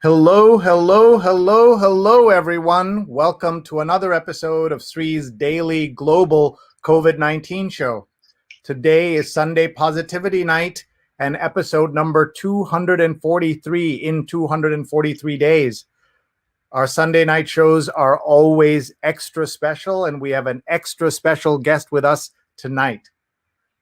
Hello, hello, hello, hello, everyone. Welcome to another episode of Sree's daily global COVID-19 show. Today is Sunday Positivity Night and episode number 243 in 243 days. Our Sunday night shows are always extra special, and we have an extra special guest with us tonight.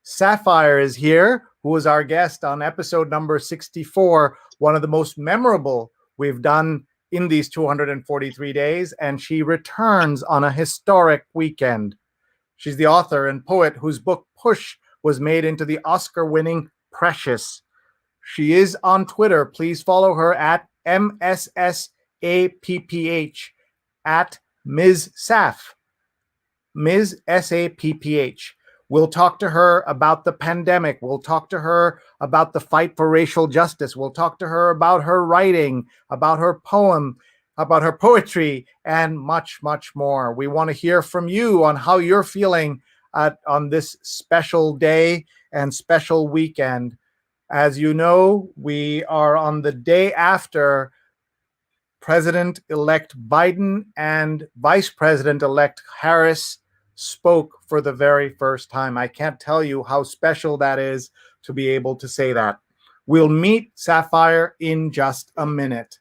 Sapphire is here, who was our guest on episode number 64, one of the most memorable we've done in these 243 days, and she returns on a historic weekend. She's the author and poet whose book Push was made into the Oscar-winning Precious. She is on Twitter. Please follow her at MSSAPPH, at Ms. Saff, Ms. SAPPH. We'll talk to her about the pandemic. We'll talk to her about the fight for racial justice. We'll talk to her about her writing, about her poem, about her poetry, and much, much more. We want to hear from you on how you're feeling on this special day and special weekend. As you know, we are on the day after President-elect Biden and Vice President-elect Harris spoke for the very first time. I can't tell you how special that is to be able to say that. We'll meet Sapphire in just a minute.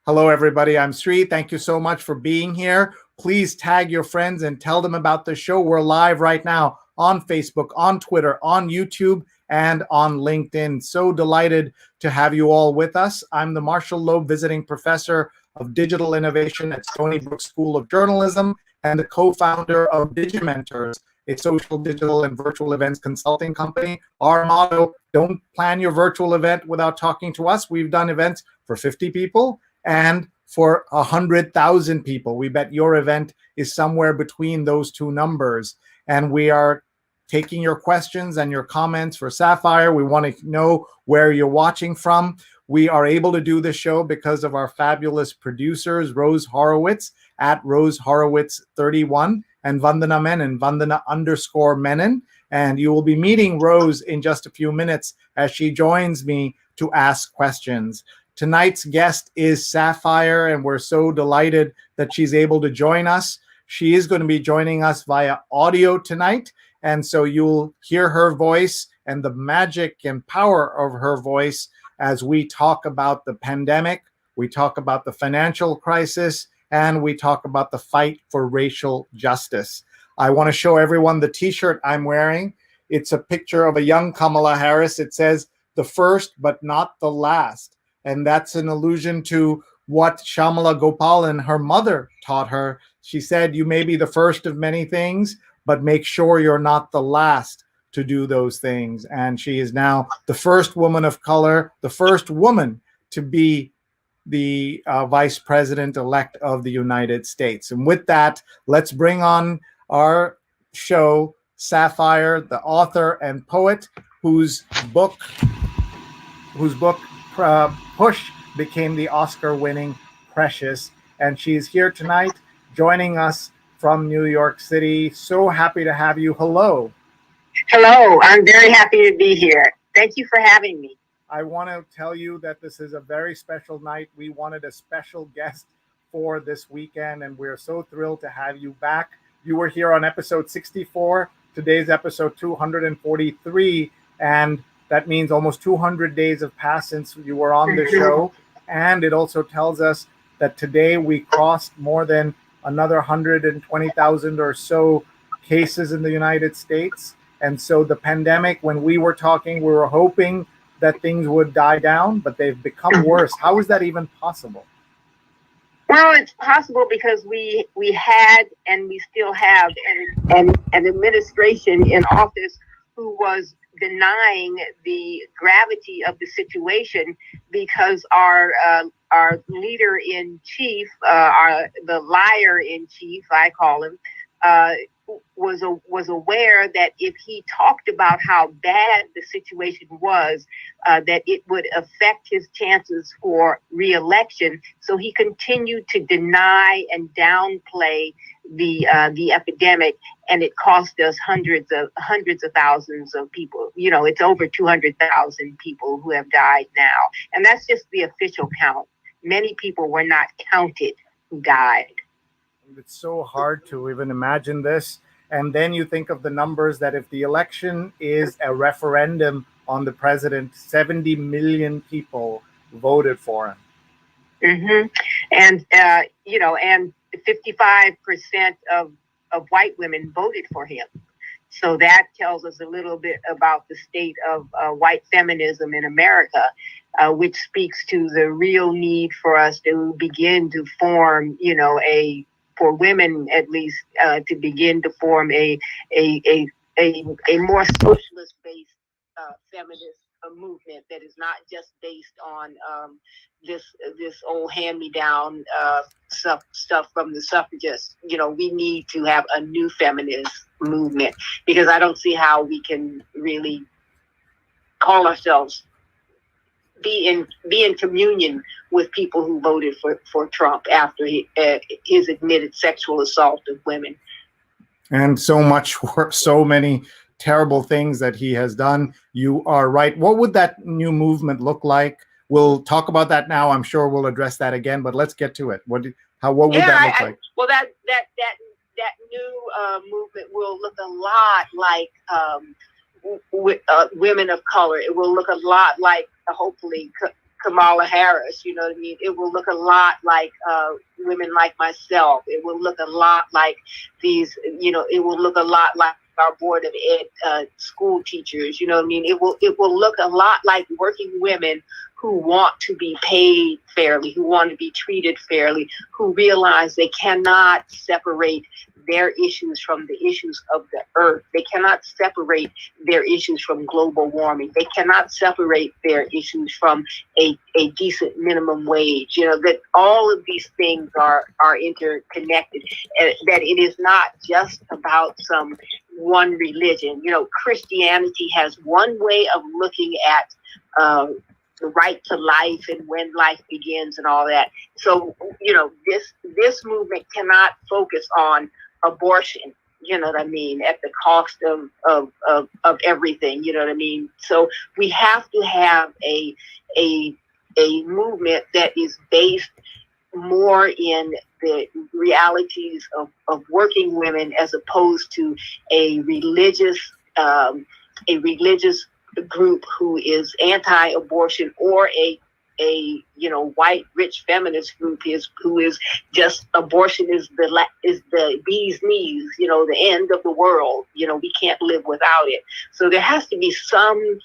Hello, everybody. I'm Sree. Thank you so much for being here. Please tag your friends and tell them about the show. We're live right now on Facebook, on Twitter, on YouTube, and on LinkedIn. So delighted to have you all with us. I'm the Marshall Loeb Visiting Professor of Digital Innovation at Stony Brook School of Journalism and the co-founder of Digimentors, a social, digital, and virtual events consulting company. Our motto, don't plan your virtual event without talking to us. We've done events for 50 people and for 100,000 people. We bet your event is somewhere between those two numbers. And we are taking your questions and your comments for Sapphire. We want to know where you're watching from. We are able to do this show because of our fabulous producers, Rose Horowitz at Rose Horowitz 31 and Vandana Menon, Vandana_Menon. And you will be meeting Rose in just a few minutes as she joins me to ask questions. Tonight's guest is Sapphire, and we're so delighted that she's able to join us. She is going to be joining us via audio tonight, and so you'll hear her voice and the magic and power of her voice as we talk about the pandemic, we talk about the financial crisis, and we talk about the fight for racial justice. I want to show everyone the t-shirt I'm wearing. It's a picture of a young Kamala Harris. It says, "The first but not the last." And that's an allusion to what Shamala Gopalan, her mother, taught her. She said, you may be the first of many things, but make sure you're not the last to do those things. And she is now the first woman of color, the first woman to be the vice president-elect of the United States. And with that, let's bring on our show, Sapphire, the author and poet whose book Push became the Oscar-winning Precious. And she's here tonight joining us from New York City. So happy to have you. Hello. Hello, I'm very happy to be here. Thank you for having me. I want to tell you that this is a very special night. We wanted a special guest for this weekend, and we're so thrilled to have you back. You were here on episode 64. Today's episode 243, and that means almost 200 days have passed since you were on the show. And it also tells us that today we crossed more than another 120,000 or so cases in the United States. And so the pandemic, when we were talking, we were hoping that things would die down, but they've become worse. How is that even possible? Well, it's possible because we had and we still have an administration in office who was denying the gravity of the situation because our leader in chief, the liar in chief, I call him, was aware that if he talked about how bad the situation was, that it would affect his chances for re-election. So he continued to deny and downplay the epidemic, and it cost us hundreds of thousands of people. It's over 200,000 people who have died now, and that's just the official count. Many people were not counted who died. It's so hard to even imagine this. And then you think of the numbers that if the election is a referendum on the president, 70 million people voted for him. Mm-hmm. And, and 55% of white women voted for him. So that tells us a little bit about the state of white feminism in America, which speaks to the real need for us to begin to form, for women at least, to begin to form a more socialist-based feminist movement that is not just based on this old hand-me-down stuff from the suffragists. We need to have a new feminist movement, because I don't see how we can really call ourselves be in communion with people who voted for Trump after his admitted sexual assault of women. And so many terrible things that he has done. You are right. What would that new movement look like? We'll talk about that now. I'm sure we'll address that again, but let's get to it. What would that look like? Well, that new movement will look a lot like women of color. It will look a lot like, hopefully, Kamala Harris. You know what I mean? It will look a lot like women like myself. It will look a lot like these. It will look a lot like our board of ed school teachers. You know what I mean? It will look a lot like working women who want to be paid fairly, who want to be treated fairly, who realize they cannot separate their issues from the issues of the earth. They cannot separate their issues from global warming. They cannot separate their issues from a decent minimum wage. That all of these things are interconnected, and that it is not just about some one religion. Christianity has one way of looking at the right to life and when life begins and all that. So, this movement cannot focus on abortion, you know what I mean, at the cost of everything, you know what I mean? So we have to have a movement that is based more in the realities of working women, as opposed to a religious group who is anti-abortion, or a white rich feminist group who is just abortion is the bee's knees, the end of the world. We can't live without it. So there has to be some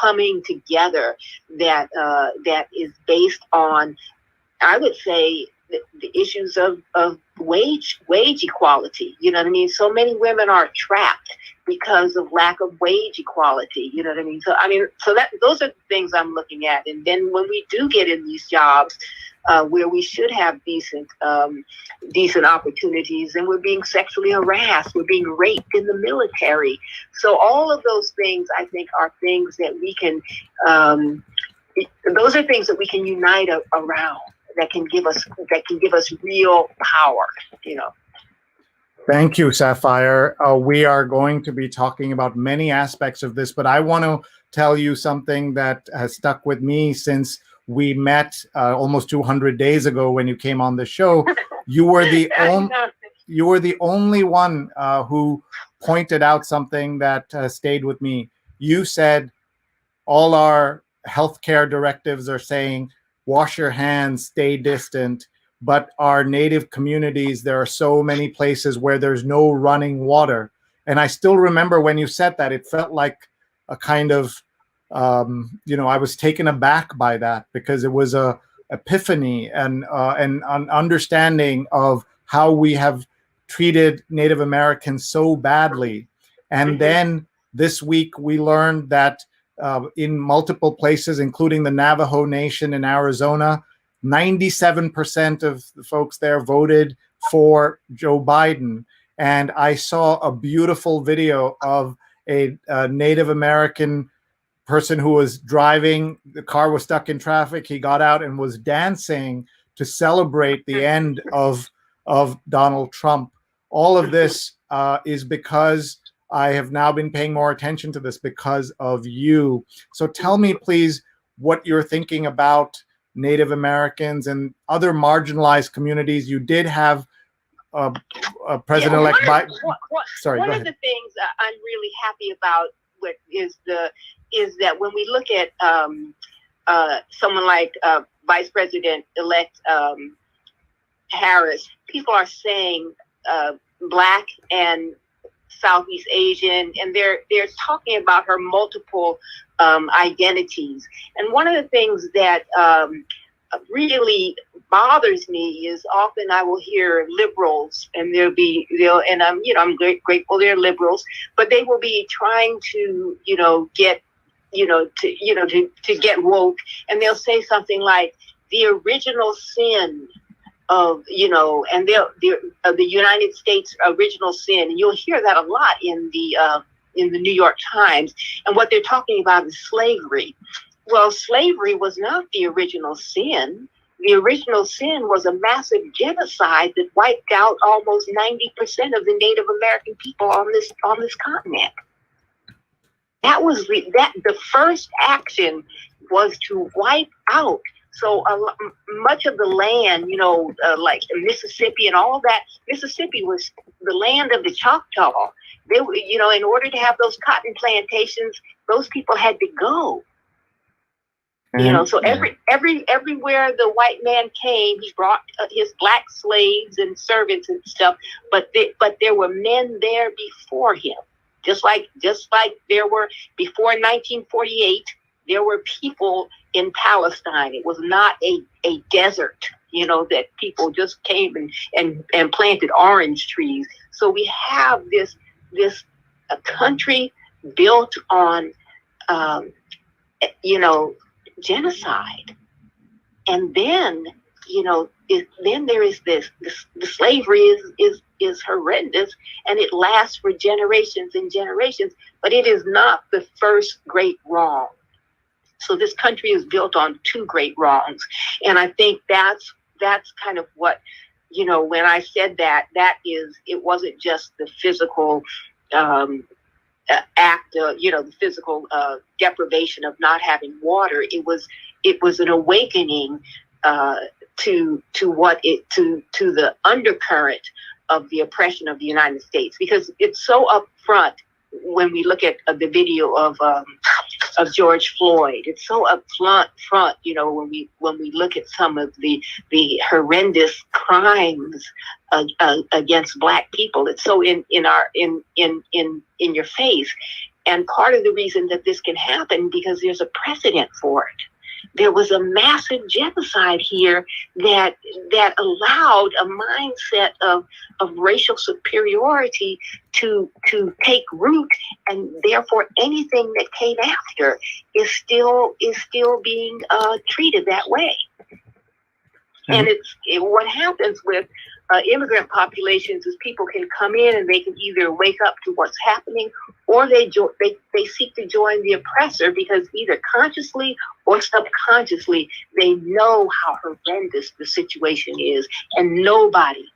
coming together that is based on, I would say, the issues of wage equality. You know what I mean? So many women are trapped because of lack of wage equality. You know what I mean? So those are the things I'm looking at. And then when we do get in these jobs where we should have decent opportunities, and we're being sexually harassed, we're being raped in the military. So all of those things, I think, are things that we can. Those are things that we can unite around. That can give us real power. Thank you, Sapphire. We are going to be talking about many aspects of this, but I want to tell you something that has stuck with me since we met almost 200 days ago when you came on the show. You were the only one who pointed out something that stayed with me. You said all our healthcare directives are saying, wash your hands, stay distant. But our native communities, there are so many places where there's no running water. And I still remember when you said that, it felt like a kind of, I was taken aback by that, because it was a epiphany and an understanding of how we have treated Native Americans so badly. And then this week we learned that in multiple places, including the Navajo Nation in Arizona, 97% of the folks there voted for Joe Biden. And I saw a beautiful video of a Native American person who was driving. The car was stuck in traffic. He got out and was dancing to celebrate the end of of Donald Trump. All of this is because I have now been paying more attention to this because of you. So tell me, please, what you're thinking about Native Americans and other marginalized communities. You did have President-elect Biden. Sorry, one of the things I'm really happy about is that when we look at someone like Vice President-elect Harris, people are saying Black and Southeast Asian, and they're talking about her multiple identities. And one of the things that really bothers me is often I will hear liberals, and I'm grateful they're liberals, but they will be trying to get to get woke, and they'll say something like the original sin of and the United States original sin, and you'll hear that a lot in the New York Times, and what they're talking about is slavery. Well, slavery was not the original sin. The original sin was a massive genocide that wiped out almost 90% of the Native American people on this continent. That was the first action was to wipe out. So much of the land, like Mississippi and all that, Mississippi was the land of the Choctaw. They were, in order to have those cotton plantations, those people had to go. So everywhere the white man came, he brought his Black slaves and servants and stuff. But there were men there before him, just like there were before 1948. There were people in Palestine. It was not a desert, that people just came and planted orange trees. So we have this a country built on genocide, and then then there is this the slavery is horrendous, and it lasts for generations and generations, but it is not the first great wrong. So this country is built on two great wrongs, and I think that's kind of what when I said that it wasn't just the physical act, the physical deprivation of not having water. It was an awakening to the undercurrent of the oppression of the United States, because it's so upfront when we look at the video of George Floyd. It's so upfront, when we look at some of the horrendous crimes against Black people. It's so in your face. And part of the reason that this can happen because there's a precedent for it. There was a massive genocide here that allowed a mindset of racial superiority to take root, and therefore anything that came after is still being treated that way. And what happens with immigrant populations is people can come in and they can either wake up to what's happening, or they seek to join the oppressor, because either consciously or subconsciously they know how horrendous the situation is, and nobody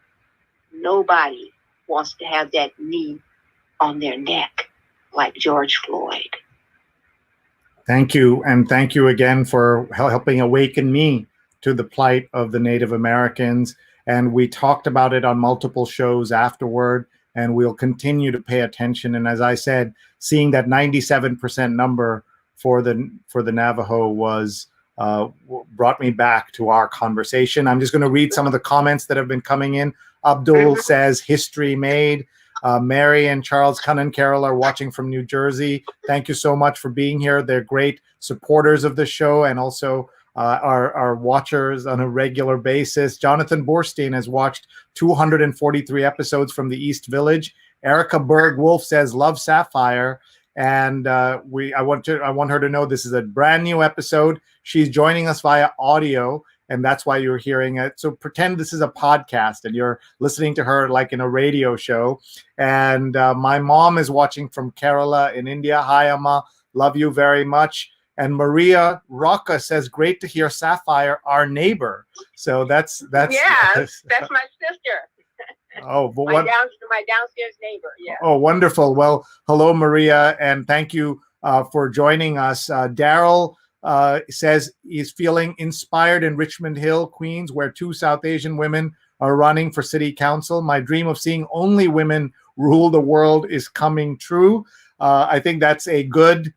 wants to have that knee on their neck like George Floyd. Thank you, and thank you again for helping awaken me to the plight of the Native Americans. And we talked about it on multiple shows afterward, and we'll continue to pay attention. And as I said, seeing that 97% number for the Navajo was brought me back to our conversation. I'm just going to read some of the comments that have been coming in. Abdul says, history made. Mary and Charles Cunnan Carroll are watching from New Jersey. Thank you so much for being here. They're great supporters of the show, and also our watchers on a regular basis. Jonathan Borstein has watched 243 episodes from the East Village. Erica Berg Wolf says, love Sapphire. And I want her to know this is a brand new episode. She's joining us via audio, and that's why you're hearing it. So pretend this is a podcast and you're listening to her like in a radio show. And my mom is watching from Kerala in India. Hi, Amma. Love you very much. And Maria Rocca says, great to hear Sapphire, our neighbor. So that's my sister. Oh, but my downstairs neighbor. Yeah. Oh, wonderful. Well, hello, Maria, and thank you for joining us. Daryl says he's feeling inspired in Richmond Hill, Queens, where 2 South Asian women are running for city council. My dream of seeing only women rule the world is coming true. I think that's a good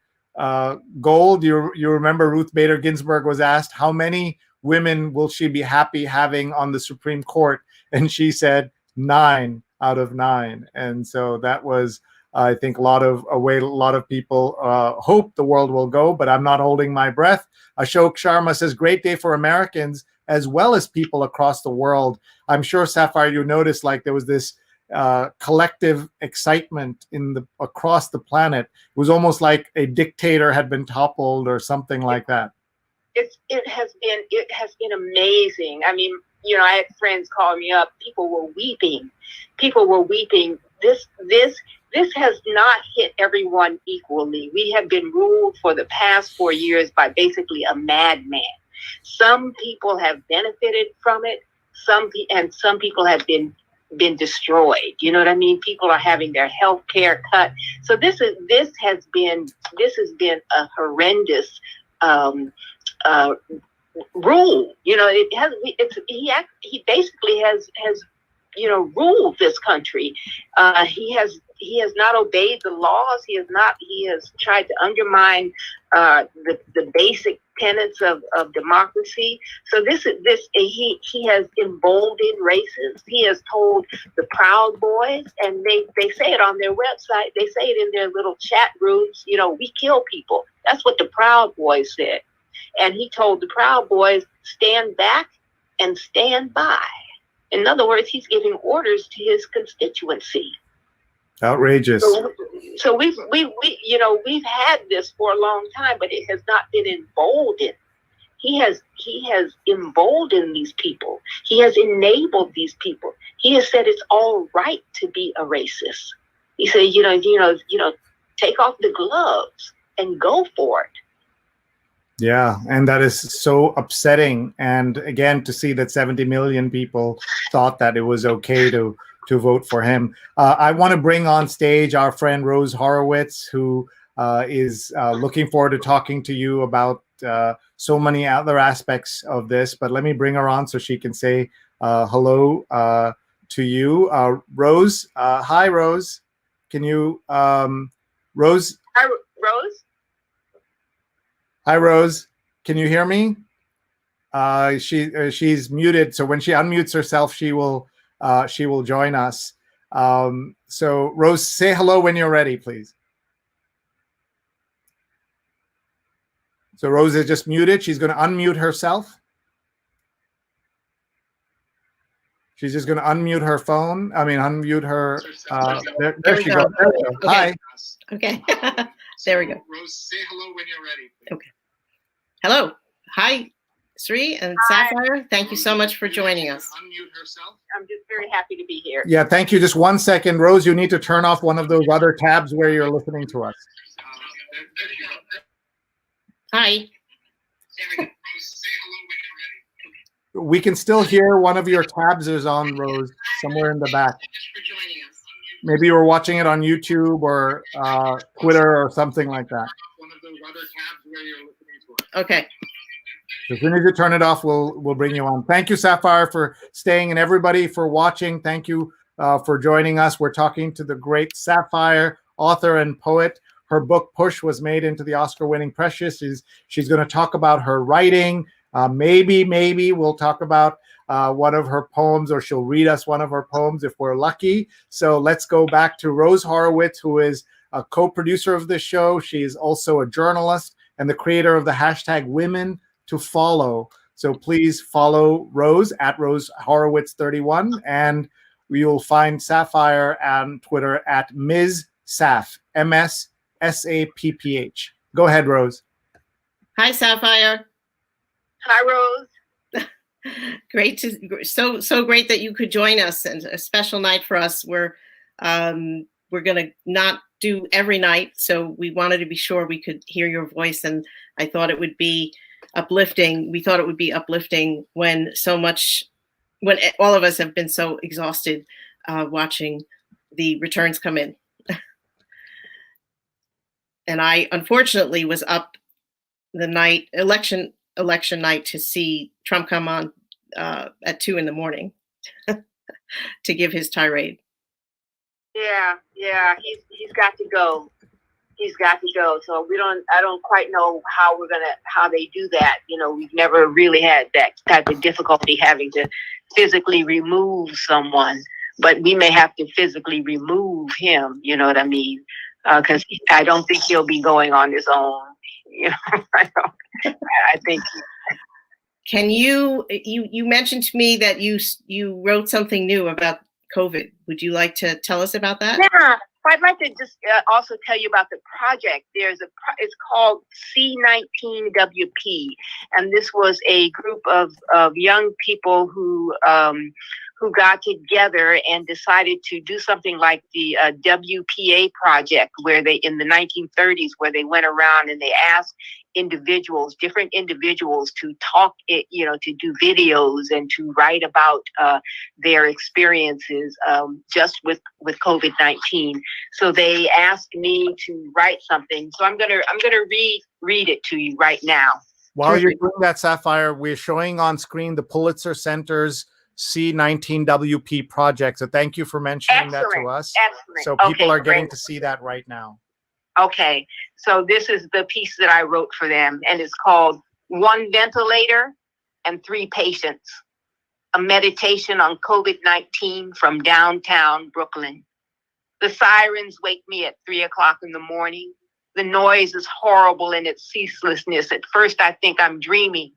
goal. You remember Ruth Bader Ginsburg was asked how many women will she be happy having on the Supreme Court, and she said 9 out of 9. And so that was, I think, a lot of people hope the world will go, but I'm not holding my breath. Ashok Sharma says, great day for Americans as well as people across the world. I'm sure, Sapphire, you noticed like there was this collective excitement across the planet. It was almost like a dictator had been toppled or something like that. It has been amazing. I mean, I had friends calling me up. People were weeping. This has not hit everyone equally. We have been ruled for the past 4 years by basically a madman. Some people have benefited from it. Some people have been destroyed. You know what I mean? People are having their health care cut. So this has been a horrendous rule. He basically has ruled this country. He has not obeyed the laws. He has tried to undermine the basic tenets of democracy. So he has emboldened racists. He has told the Proud Boys, and they say it on their website. They say it in their little chat rooms. We kill people. That's what the Proud Boys said. And he told the Proud Boys, stand back and stand by. In other words, he's giving orders to his constituency. Outrageous. So we've had this for a long time, but it has not been emboldened. He has emboldened these people. He has enabled these people. He has said it's all right to be a racist. He said, take off the gloves and go for it. Yeah, and that is so upsetting. And again, to see that 70 million people thought that it was okay to vote for him. I want to bring on stage our friend Rose Horowitz, who is looking forward to talking to you about so many other aspects of this. But let me bring her on so she can say hello to you. Rose, hi, Rose. Can you, Rose? Hi, Rose. Hi, Rose. Can you hear me? She's muted, so when she unmutes herself, she will join us. So, Rose, say hello when you're ready, please. So Rose is just muted. She's going to unmute herself. She's just going to unmute her phone. Unmute her. There she goes. There we go. Okay. Hi. Okay. There we go. Rose, say hello when you're ready, please. Okay. Hello. Hi, Sree and Sapphire. Thank you so much for joining us. Unmute herself. I'm just very happy to be here. Yeah, thank you. Just 1 second. Rose, you need to turn off one of those other tabs where you're listening to us. Hi. We can still hear one of your tabs is on, Rose, somewhere in the back. Maybe you were watching it on YouTube or Twitter or something like that. One of those other tabs where you're listening to us. Okay. As soon as you turn it off, we'll bring you on. Thank you, Sapphire, for staying, and everybody for watching. Thank you for joining us. We're talking to the great Sapphire, author and poet. Her book Push was made into the Oscar-winning Precious. She's going to talk about her writing. Maybe we'll talk about one of her poems, or she'll read us one of her poems if we're lucky. So let's go back to Rose Horowitz, who is a co-producer of this show. She is also a journalist and the creator of the hashtag Women to Follow. So please follow Rose at Rose Horowitz 31, and you'll find Sapphire on Twitter at Ms. Saff, MSSAPPH. Go ahead, Rose. Hi, Sapphire. Hi, Rose. Great so great that you could join us, and a special night for us. We're gonna not do every night, so we wanted to be sure we could hear your voice, and I thought it would be uplifting. We thought it would be uplifting when all of us have been so exhausted watching the returns come in. And I unfortunately was up the night election night to see Trump come on at 2 a.m. to give his tirade. Yeah, he's got to go. He's got to go. So I don't quite know how they do that. You know, we've never really had that type of difficulty having to physically remove someone, but we may have to physically remove him. You know what I mean? Because I don't think he'll be going on his own. You know, I think. Can you mentioned to me that you wrote something new about COVID. Would you like to tell us about that? Yeah, I'd like to just also tell you about the project. It's called C19WP, and this was a group of young people who got together and decided to do something like the WPA project, where they, in the 1930s, where they went around and they asked different individuals to talk, to do videos and to write about their experiences just with COVID-19. So they asked me to write something. So I'm gonna read it to you right now. While you're doing that, Sapphire, we're showing on screen the Pulitzer Center's C19WP project. So thank you for mentioning that to us. Excellent. So people are getting to see that right now. Okay, so this is the piece that I wrote for them, and it's called 1 Ventilator and 3 Patients, a meditation on COVID-19 from downtown Brooklyn. The sirens wake me at 3 o'clock in the morning. The noise is horrible in its ceaselessness. At first, I think I'm dreaming.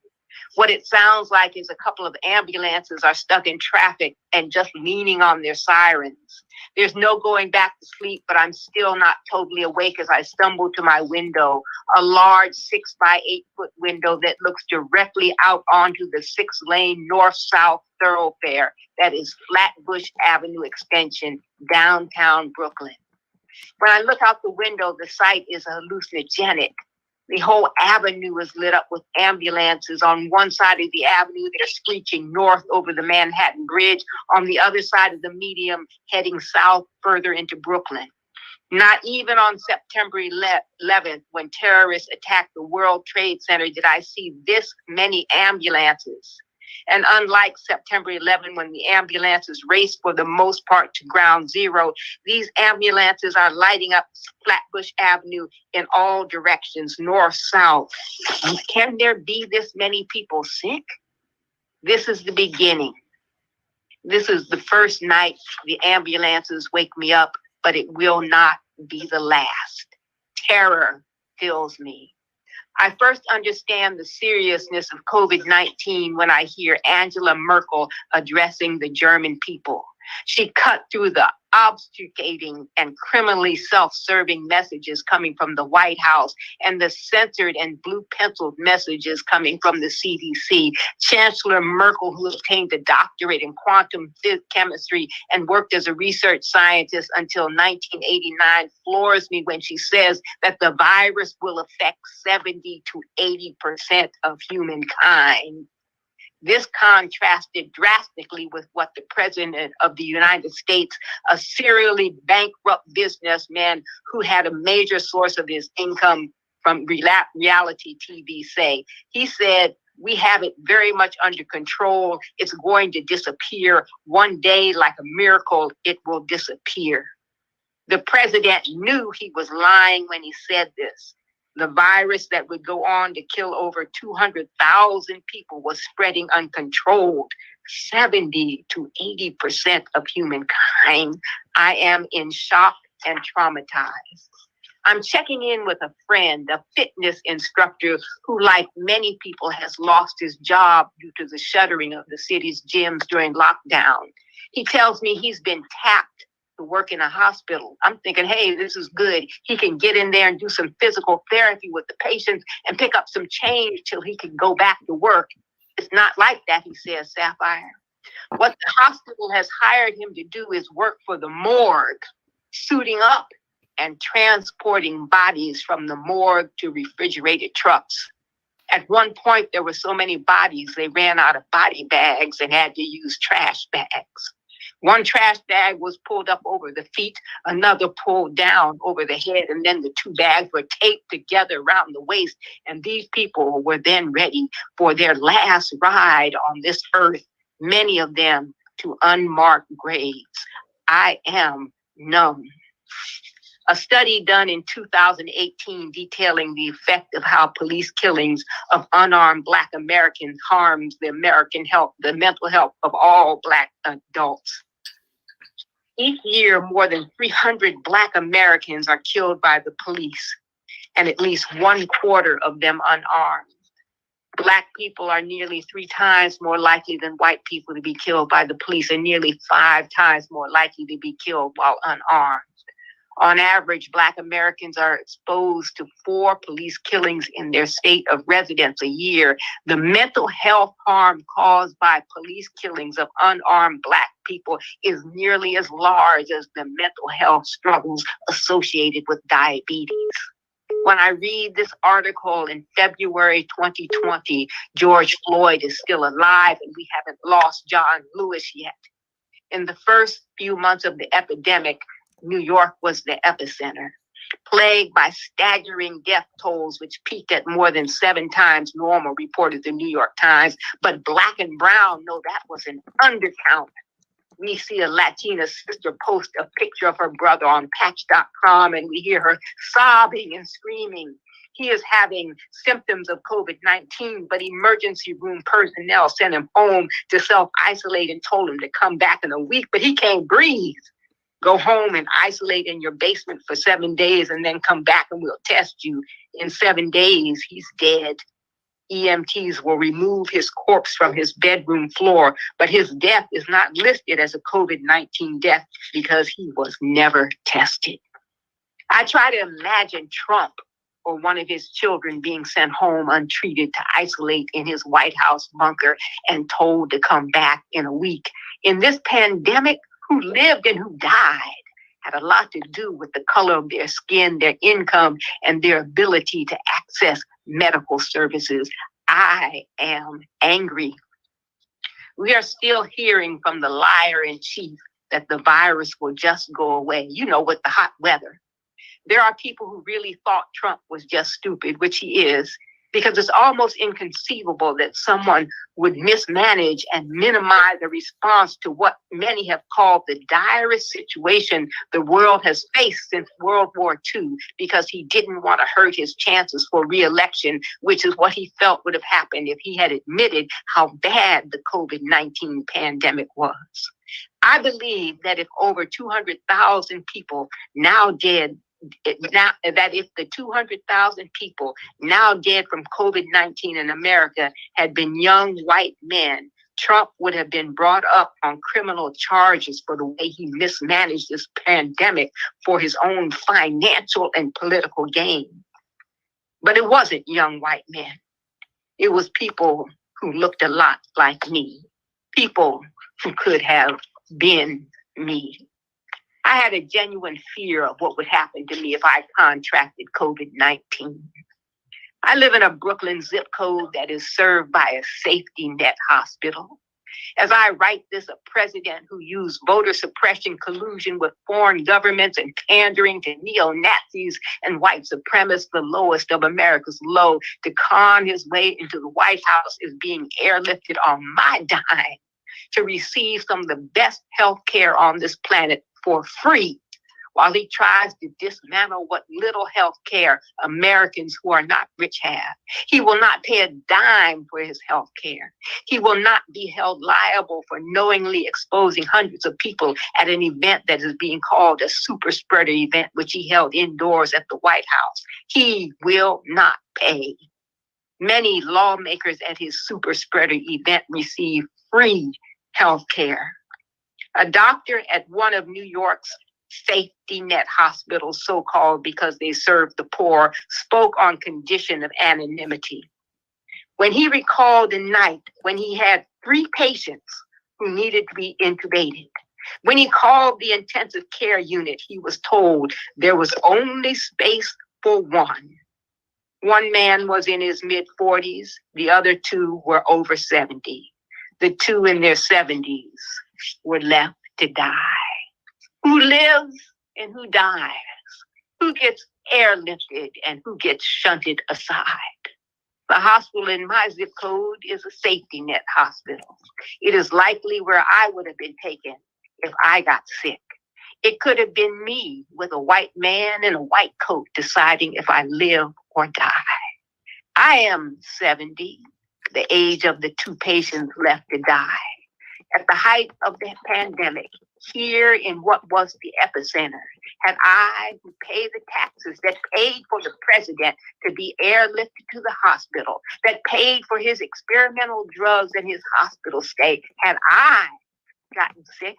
What it sounds like is a couple of ambulances are stuck in traffic and just leaning on their sirens. There's no going back to sleep, but I'm still not totally awake as I stumble to my window, a large 6 by 8 foot window that looks directly out onto the 6-lane north-south thoroughfare that is Flatbush Avenue Extension, downtown Brooklyn. When I look out the window, the sight is hallucinogenic. The whole avenue is lit up with ambulances. On one side of the avenue, they're screeching north over the Manhattan Bridge. On the other side of the medium, heading south further into Brooklyn. Not even on September 11th, when terrorists attacked the World Trade Center, did I see this many ambulances. And unlike September 11, when the ambulances raced for the most part to ground zero, these ambulances are lighting up Flatbush Avenue in all directions, north, south. Can there be this many people sick? This is the beginning. This is the first night the ambulances wake me up, but it will not be the last. Terror fills me. I first understand the seriousness of COVID-19 when I hear Angela Merkel addressing the German people. She cut through the obfuscating and criminally self-serving messages coming from the White House and the censored and blue-penciled messages coming from the CDC. Chancellor Merkel, who obtained a doctorate in quantum chemistry and worked as a research scientist until 1989, floors me when she says that the virus will affect 70 to 80% of humankind. This contrasted drastically with what the President of the United States, a serially bankrupt businessman who had a major source of his income from reality TV, say. He said, "We have it very much under control. It's going to disappear. One day, like a miracle, it will disappear." The president knew he was lying when he said this. The virus that would go on to kill over 200,000 people was spreading uncontrolled. 70 to 80% of humankind. I am in shock and traumatized. I'm checking in with a friend, a fitness instructor who, like many people, has lost his job due to the shuttering of the city's gyms during lockdown. He tells me he's been tapped to work in a hospital. I'm thinking, hey, this is good. He can get in there and do some physical therapy with the patients and pick up some change till he can go back to work. It's not like that, he says, Sapphire. What the hospital has hired him to do is work for the morgue, suiting up and transporting bodies from the morgue to refrigerated trucks. At one point, there were so many bodies, they ran out of body bags and had to use trash bags. One trash bag was pulled up over the feet, another pulled down over the head, and then the two bags were taped together around the waist. And these people were then ready for their last ride on this earth, many of them to unmarked graves. I am numb. A study done in 2018 detailing the effect of how police killings of unarmed Black Americans harms the mental health of all Black adults. Each year, more than 300 Black Americans are killed by the police, and at least 1/4 of them unarmed. Black people are nearly 3 times more likely than white people to be killed by the police, and nearly 5 times more likely to be killed while unarmed. On average, Black Americans are exposed to 4 police killings in their state of residence a year. The mental health harm caused by police killings of unarmed Black people is nearly as large as the mental health struggles associated with diabetes. When I read this article in February 2020, George Floyd is still alive and we haven't lost John Lewis yet. In the first few months of the epidemic, New York was the epicenter, plagued by staggering death tolls, which peaked at more than 7 times normal, reported the New York Times. But Black and brown know that was an undercount. We see a Latina sister post a picture of her brother on Patch.com, and we hear her sobbing and screaming. He is having symptoms of COVID-19, but emergency room personnel sent him home to self-isolate and told him to come back in a week, but he can't breathe. Go home and isolate in your basement for 7 days and then come back and we'll test you. In 7 days, he's dead. EMTs will remove his corpse from his bedroom floor, but his death is not listed as a COVID-19 death because he was never tested. I try to imagine Trump or one of his children being sent home untreated to isolate in his White House bunker and told to come back in a week. In this pandemic, who lived and who died had a lot to do with the color of their skin, their income, and their ability to access medical services. I am angry. We are still hearing from the liar in chief that the virus will just go away, with the hot weather. There are people who really thought Trump was just stupid, which he is, because it's almost inconceivable that someone would mismanage and minimize the response to what many have called the direst situation the world has faced since World War II, because he didn't want to hurt his chances for re-election, which is what he felt would have happened if he had admitted how bad the COVID-19 pandemic was. I believe that if over 200,000 people now dead, if the 200,000 people now dead from COVID-19 in America had been young white men, Trump would have been brought up on criminal charges for the way he mismanaged this pandemic for his own financial and political gain. But it wasn't young white men. It was people who looked a lot like me, people who could have been me. I had a genuine fear of what would happen to me if I contracted COVID-19. I live in a Brooklyn zip code that is served by a safety net hospital. As I write this, a president who used voter suppression collusion with foreign governments and pandering to neo-Nazis and white supremacists, the lowest of America's low, to con his way into the White House, is being airlifted on my dime to receive some of the best health care on this planet for free, while he tries to dismantle what little health care Americans who are not rich have. He will not pay a dime for his health care. He will not be held liable for knowingly exposing hundreds of people at an event that is being called a super spreader event, which he held indoors at the White House. He will not pay. Many lawmakers at his super spreader event receive free health care. A doctor at one of New York's safety net hospitals, so-called because they serve the poor, spoke on condition of anonymity. When he recalled a night when he had 3 patients who needed to be intubated, when he called the intensive care unit, he was told there was only space for one. One man was in his mid-40s, the other 2 were over 70. The 2 in their 70s were left to die? Who lives and who dies? Who gets airlifted and who gets shunted aside? The hospital in my zip code is a safety net hospital. It is likely where I would have been taken if I got sick. It could have been me with a white man in a white coat deciding if I live or die. I am 70, the age of the 2 patients left to die. At the height of the pandemic, here in what was the epicenter, had I, who pay the taxes, that paid for the president to be airlifted to the hospital, that paid for his experimental drugs and his hospital stay, had I gotten sick,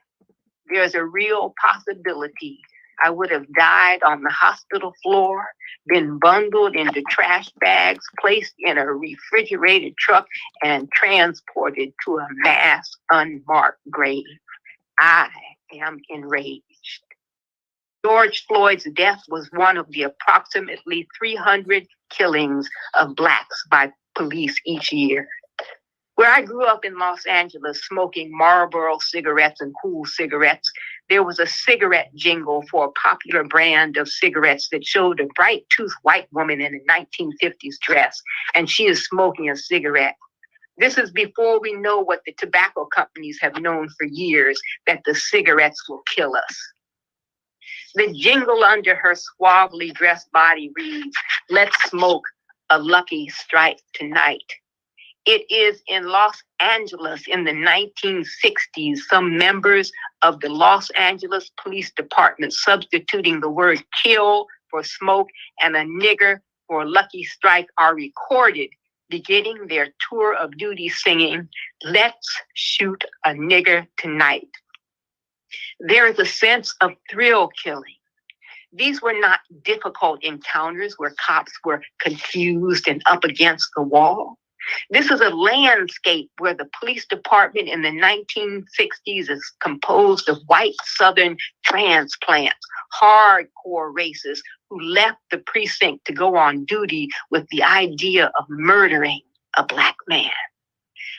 there's a real possibility I would have died on the hospital floor, been bundled into trash bags, placed in a refrigerated truck, and transported to a mass unmarked grave. I am enraged. George Floyd's death was one of the approximately 300 killings of Blacks by police each year. Where I grew up in Los Angeles, smoking Marlboro cigarettes and Cool cigarettes, there was a cigarette jingle for a popular brand of cigarettes that showed a bright-toothed white woman in a 1950s dress, and she is smoking a cigarette. This is before we know what the tobacco companies have known for years, that the cigarettes will kill us. The jingle under her suavely dressed body reads, "Let's smoke a lucky strike tonight." It is in Los Angeles in the 1960s, some members of the Los Angeles Police Department substituting the word kill for smoke and a nigger for lucky strike are recorded beginning their tour of duty singing, "Let's shoot a nigger tonight." There is a sense of thrill killing. These were not difficult encounters where cops were confused and up against the wall. This is a landscape where the police department in the 1960s is composed of white Southern transplants, hardcore racists who left the precinct to go on duty with the idea of murdering a Black man.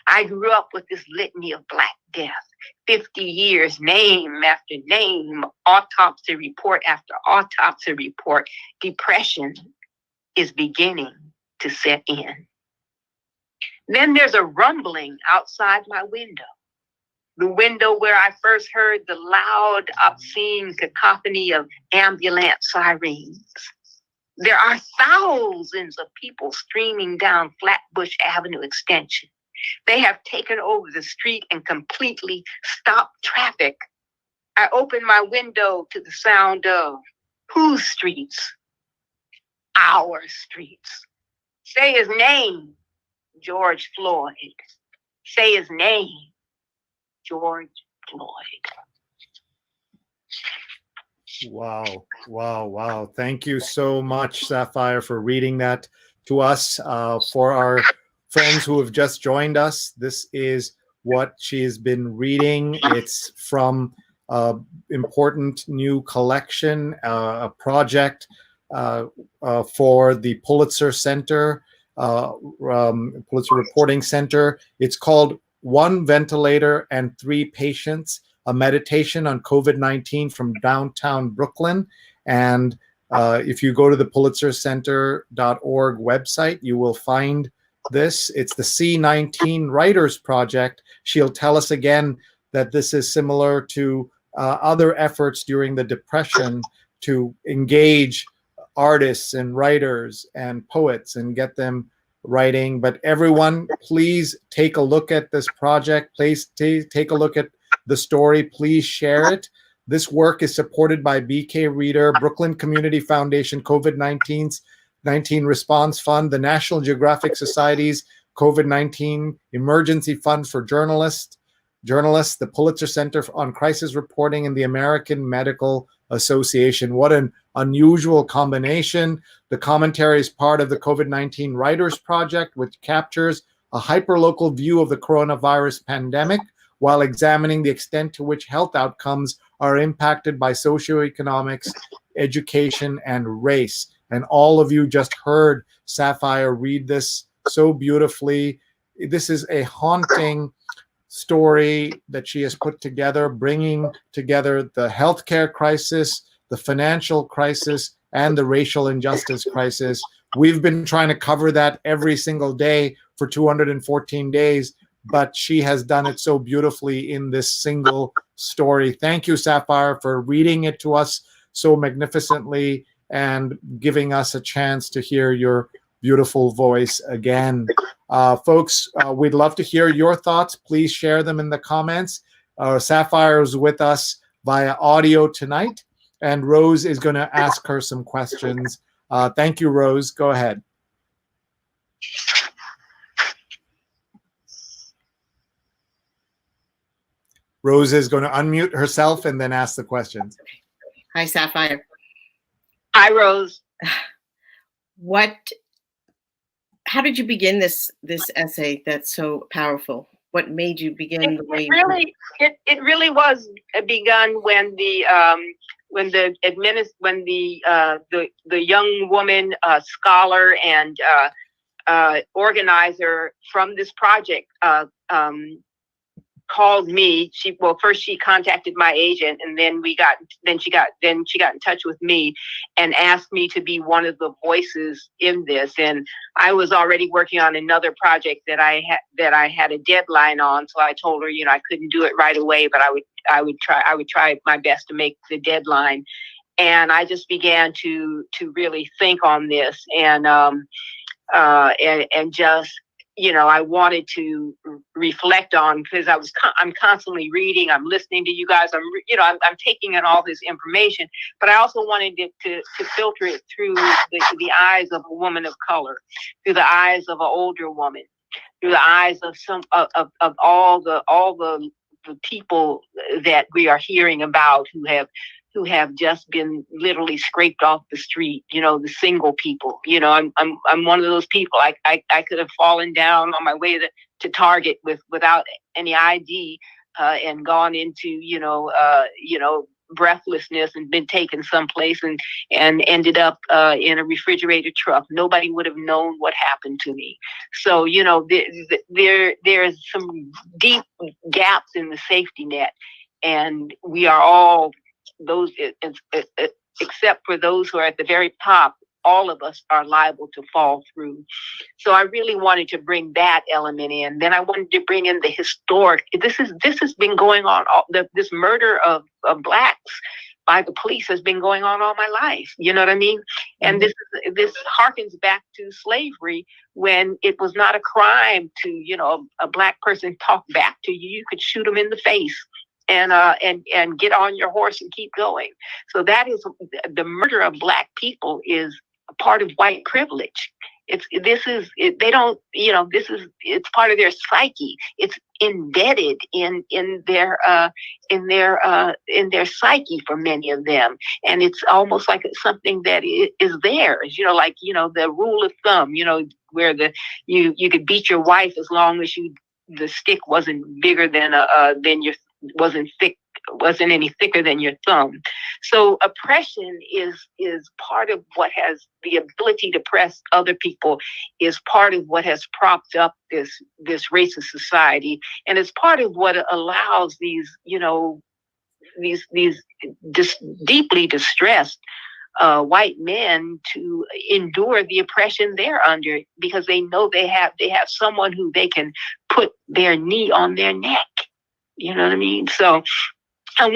I grew up with this litany of Black death, 50 years, name after name, autopsy report after autopsy report. Depression is beginning to set in. Then there's a rumbling outside my window, the window where I first heard the loud, obscene cacophony of ambulance sirens. There are thousands of people streaming down Flatbush Avenue Extension. They have taken over the street and completely stopped traffic. I open my window to the sound of whose streets? Our streets. Say his name. George Floyd. Say his name, George Floyd. Wow, wow, wow. Thank you so much, Sapphire, for reading that to us. For our friends who have just joined us, this is what she has been reading. It's from an important new collection, a project for the Pulitzer Center, Pulitzer Reporting Center. It's called One Ventilator and Three Patients, a meditation on COVID-19 from downtown Brooklyn. And if you go to the pulitzercenter.org website, you will find this. It's the C19 Writers Project. She'll tell us again that this is similar to other efforts during the Depression to engage artists and writers and poets and get them writing. But everyone, please take a look at this project. Please take a look at the story. Please share it. This work is supported by BK Reader, Brooklyn Community Foundation, COVID-19 Response Fund, the National Geographic Society's COVID-19 Emergency Fund for Journalists, the Pulitzer Center on Crisis Reporting, and the American Medical Association. What an unusual combination. The commentary is part of the COVID-19 Writers Project, which captures a hyperlocal view of the coronavirus pandemic while examining the extent to which health outcomes are impacted by socioeconomics, education, and race. And all of you just heard Sapphire read this so beautifully. This is a haunting story that she has put together, bringing together the healthcare crisis, the financial crisis, and the racial injustice crisis. We've been trying to cover that every single day for 214 days, but she has done it so beautifully in this single story. Thank you, Sapphire, for reading it to us so magnificently and giving us a chance to hear your beautiful voice again. Folks, we'd love to hear your thoughts. Please share them in the comments. Sapphire is with us via audio tonight, and Rose is going to ask her some questions. Thank you, Rose. Go ahead. Rose is going to unmute herself and then ask the questions. Hi, Sapphire. Hi, Rose. How did you begin this essay that's so powerful? What made you begin the way? It really was begun when the young woman, scholar and organizer from this project called me. First she contacted my agent, and then she got in touch with me and asked me to be one of the voices in this. And I was already working on another project that I had a deadline on, so I told her, I couldn't do it right away, but I would try my best to make the deadline. And I just began to really think on this, and just I wanted to reflect on, because I'm constantly reading, I'm listening to you guys, I'm taking in all this information, but I also wanted it to filter it through the eyes of a woman of color, through the eyes of an older woman, through the eyes of of all the people that we are hearing about who have just been literally scraped off the street, the single people. I'm one of those people. I could have fallen down on my way to Target without any ID and gone into, breathlessness and been taken someplace and ended up in a refrigerated truck. Nobody would have known what happened to me. So, there's some deep gaps in the safety net, and we are all those, except for those who are at the very top, all of us are liable to fall through. So I really wanted to bring that element in. Then I wanted to bring in the historic. This has been going on. This murder of blacks by the police has been going on all my life. You know what I mean? And this harkens back to slavery, when it was not a crime to a black person talk back to you. You could shoot them in the face and get on your horse and keep going. So that is the murder of black people is a part of white privilege. It's part of their psyche. It's embedded in their psyche for many of them, and it's almost like it's something that is theirs. The rule of thumb. Where you could beat your wife as long as the stick wasn't bigger than your wasn't any thicker than your thumb. So oppression is part of what has the ability to oppress other people, is part of what has propped up this racist society, and it's part of what allows these deeply distressed white men to endure the oppression they're under, because they know they have someone who they can put their knee on their neck. You know what I mean? So I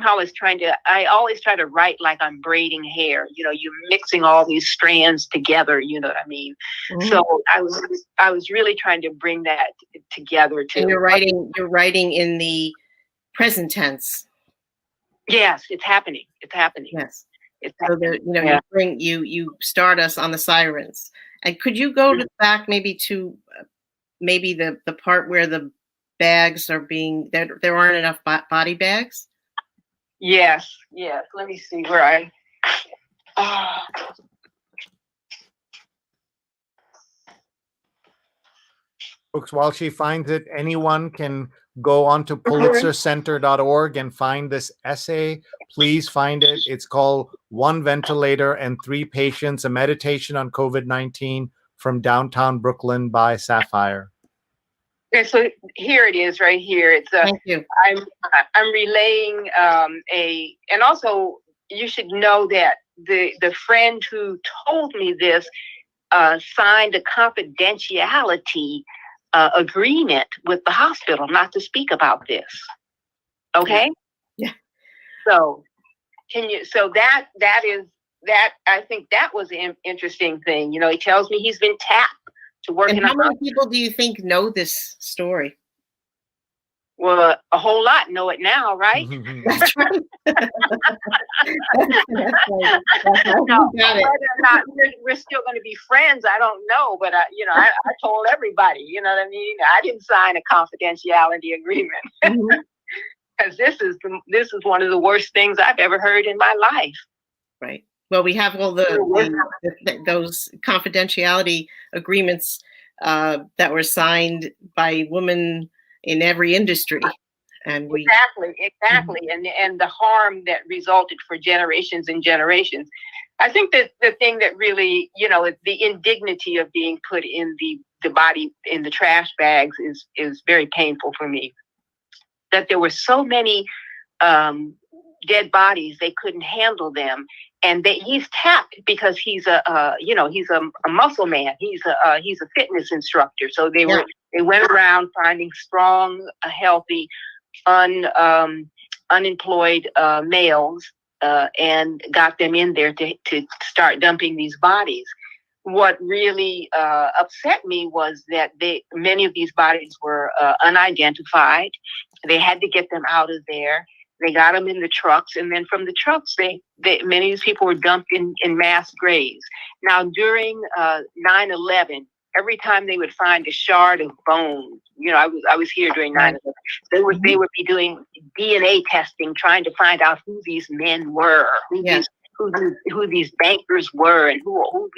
always try to write like I'm braiding hair. You're mixing all these strands together. You know what I mean? Mm-hmm. So I was really trying to bring that together too. And you're writing in the present tense. Yes, it's happening. It's happening. Yes. It's happening. So you start us on the sirens. And could you go back maybe to the part where the bags are being, there aren't enough body bags? Yes. Let me see where Folks, while she finds it, anyone can go onto pulitzercenter.org and find this essay. Please find it. It's called One Ventilator and Three Patients, a Meditation on COVID-19 from Downtown Brooklyn by Sapphire. Okay, so here it is, right here. It's Thank you. I'm relaying and also you should know that the friend who told me this signed a confidentiality agreement with the hospital not to speak about this. Okay. Yeah. So that I think that was an interesting thing. You know, he tells me he's been tapped to work in a hospital. How many people do you think know this story? Well, a whole lot know it now, right? That's right. That's right. No, whether or not we're still going to be friends, I don't know. But I told everybody. You know what I mean? I didn't sign a confidentiality agreement because this is one of the worst things I've ever heard in my life. Right. Well, we have all those confidentiality agreements that were signed by women in every industry, and exactly, and the harm that resulted for generations and generations. I think that the thing that really, the indignity of being put in the body in the trash bags is very painful for me. That there were so many dead bodies, they couldn't handle them, and he's tapped because he's a muscle man. He's a fitness instructor. So they went around finding strong, healthy, unemployed males and got them in there to start dumping these bodies. What really upset me was that many of these bodies were unidentified. They had to get them out of there. They got them in the trucks, and then from the trucks, many of these people were dumped in mass graves. Now, during 9/11, every time they would find a shard of bone, I was here during 9/11. They would be doing DNA testing, trying to find out who these men were, who these bankers were, and who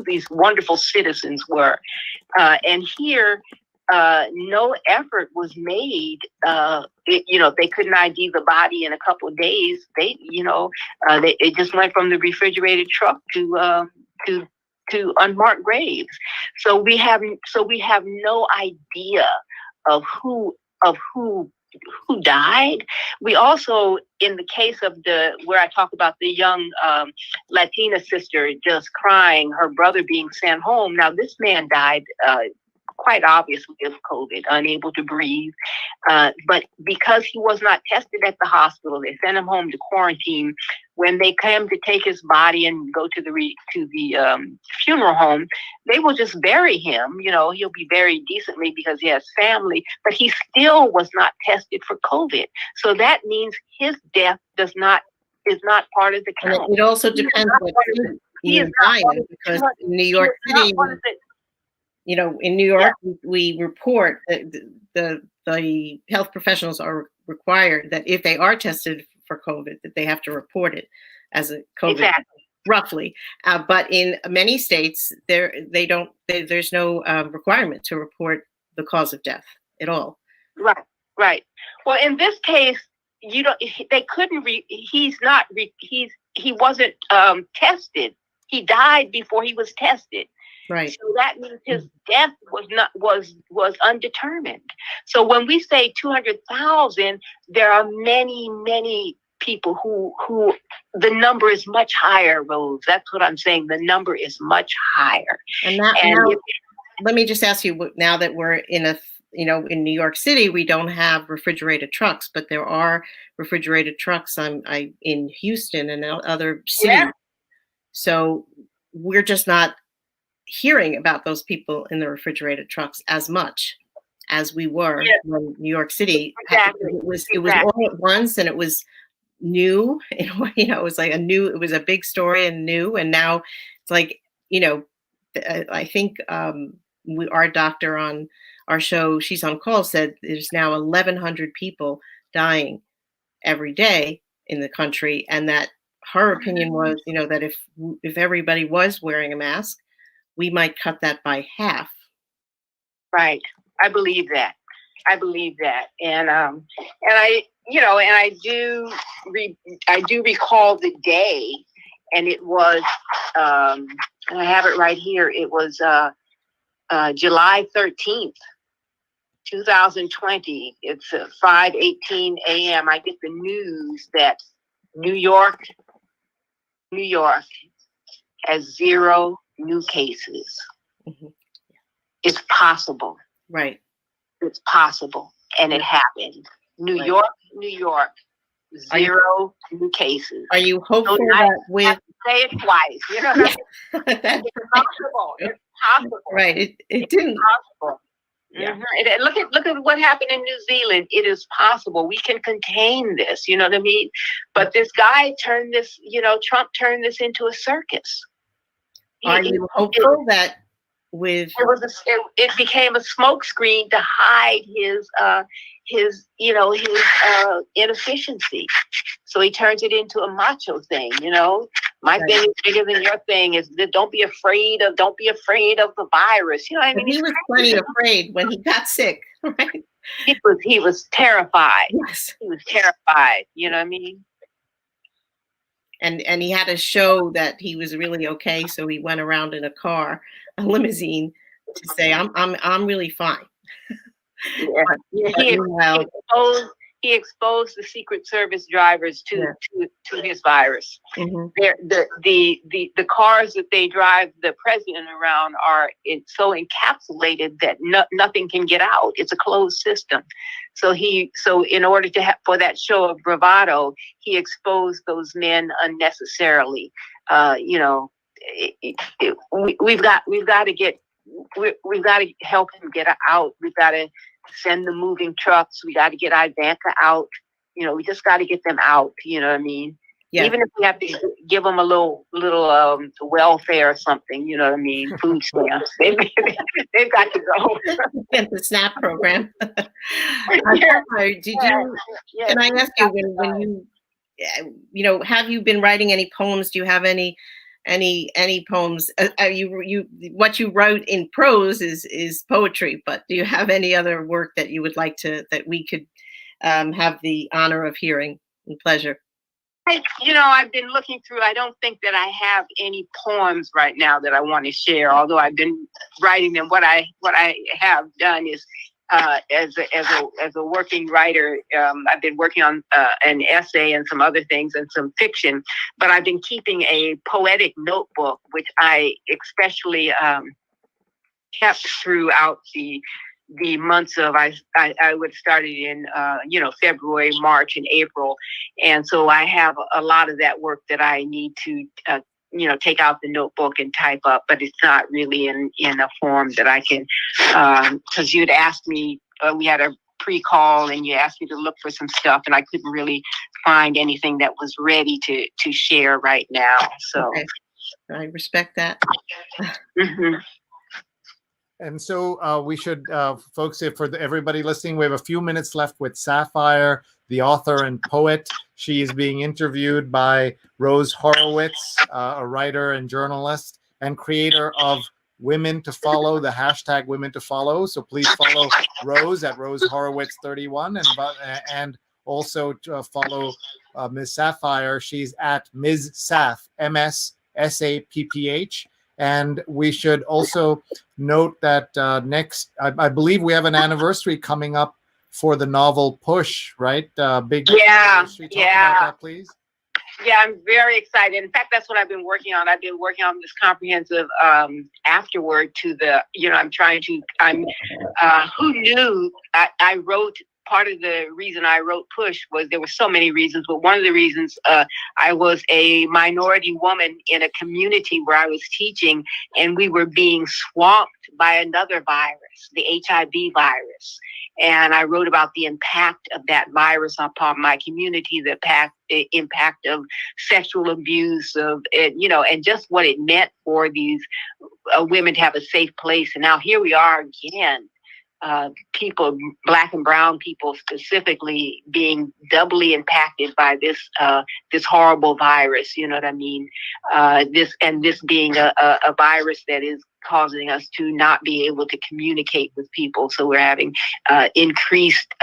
these wonderful citizens were. And here, no effort was made. They couldn't ID the body in a couple of days. It just went from the refrigerated truck to unmarked graves. So we have no idea of who died. We also, in the case of where I talk about the young Latina sister just crying, her brother being sent home. Now this man died quite obviously of COVID, unable to breathe. But because he was not tested at the hospital, they sent him home to quarantine. When they came to take his body and go to the funeral home, they will just bury him. He'll be buried decently because he has family, but he still was not tested for COVID. So that means his death is not part of the count. And it also depends what he is dying, because in New York City, in New York, we report that the health professionals are required that if they are tested for COVID, that they have to report it as a COVID, roughly. But in many states, there's no requirement to report the cause of death at all. Right. Well, in this case, they couldn't. He wasn't tested. He died before he was tested. Right. So that means his death was undetermined. So when we say 200,000, there are many, many people who the number is much higher, Rose. That's what I'm saying. The number is much higher. And now, let me just ask you, now that we're in in New York City, we don't have refrigerated trucks, but there are refrigerated trucks in Houston and other cities. Yeah. So we're just not hearing about those people in the refrigerated trucks as much as we were when New York City. Exactly. It was all at once, and it was new. It was like it was a big story and new. And now it's like, I think our doctor on our show, she's on call, said there's now 1,100 people dying every day in the country, and that her opinion was, that if everybody was wearing a mask, we might cut that by half. Right. I believe that. And I do recall the day, and it was, and I have it right here. It was July 13th. 2020, it's 5:18 a.m. I get the news that New York has 0 new cases. Mm-hmm. It's possible. Right. It's possible. And it happened. New York, 0 new cases. Are you hopeful So that with... have to say it twice. You know what I mean? It's possible. It's possible. Right. It didn't. It's possible. Yeah. Mm-hmm. Look at what happened in New Zealand. It is possible. We can contain this. You know what I mean? But this guy turned this, Trump turned this into a circus. Are you hopeful that with... It became a smokescreen to hide his inefficiency. So he turns it into a macho thing. My thing is bigger than your thing. Is that don't be afraid of the virus. You know what I mean? He was plenty afraid when he got sick, right? He was terrified. Yes. He was terrified. You know what I mean? And he had to show that he was really okay, so he went around in a limousine, to say, I'm really fine. Yeah. He exposed the Secret Service drivers to his virus. Mm-hmm. The cars that they drive the president around are so encapsulated that nothing can get out. It's a closed system. So in order to for that show of bravado, he exposed those men unnecessarily. We've got to help him get out. We've got to send the moving trucks. We got to get Ivanka out. We just got to get them out. You know what I mean? Yeah. Even if we have to give them a little welfare or something. You know what I mean? Food stamps. They've got to go. Get the SNAP program. Can I ask you, when you have you been writing any poems? Do you have any poems? What you wrote in prose is poetry, but do you have any other work that you would like that we could have the honor of hearing and pleasure? I've been looking through. I don't think that I have any poems right now that I want to share, although I've been writing them. What I have done is, as a working writer, I've been working on an essay and some other things and some fiction, but I've been keeping a poetic notebook, which I especially kept throughout the months of I would started in February, March, and April, and so I have a lot of that work that I need to take out the notebook and type up, but it's not really in a form that I can, because you'd asked me, we had a pre-call and you asked me to look for some stuff, and I couldn't really find anything that was ready to share right now. So okay. I respect that. Mm-hmm. And so we should, folks, for everybody listening, we have a few minutes left with Sapphire, the author and poet. She is being interviewed by Rose Horowitz, a writer and journalist and creator of Women to Follow, the hashtag Women to Follow. So please follow Rose at Rose Horowitz 31 and also follow Ms. Sapphire. She's at Ms. Sapp, MSSAPPH. And we should also note that next, I believe we have an anniversary coming up for the novel Push, right? Big anniversary. Talk about that, please. Yeah, I'm very excited. In fact, that's what I've been working on. I've been working on this comprehensive afterword to the, who knew I wrote. Part of the reason I wrote Push was there were so many reasons, but one of the reasons I was a minority woman in a community where I was teaching, and we were being swamped by another virus, the HIV virus. And I wrote about the impact of that virus upon my community, the impact of sexual abuse, and just what it meant for these women to have a safe place. And now here we are again. People, Black and brown people specifically, being doubly impacted by this horrible virus. You know what I mean? This being a virus that is causing us to not be able to communicate with people. So we're having increased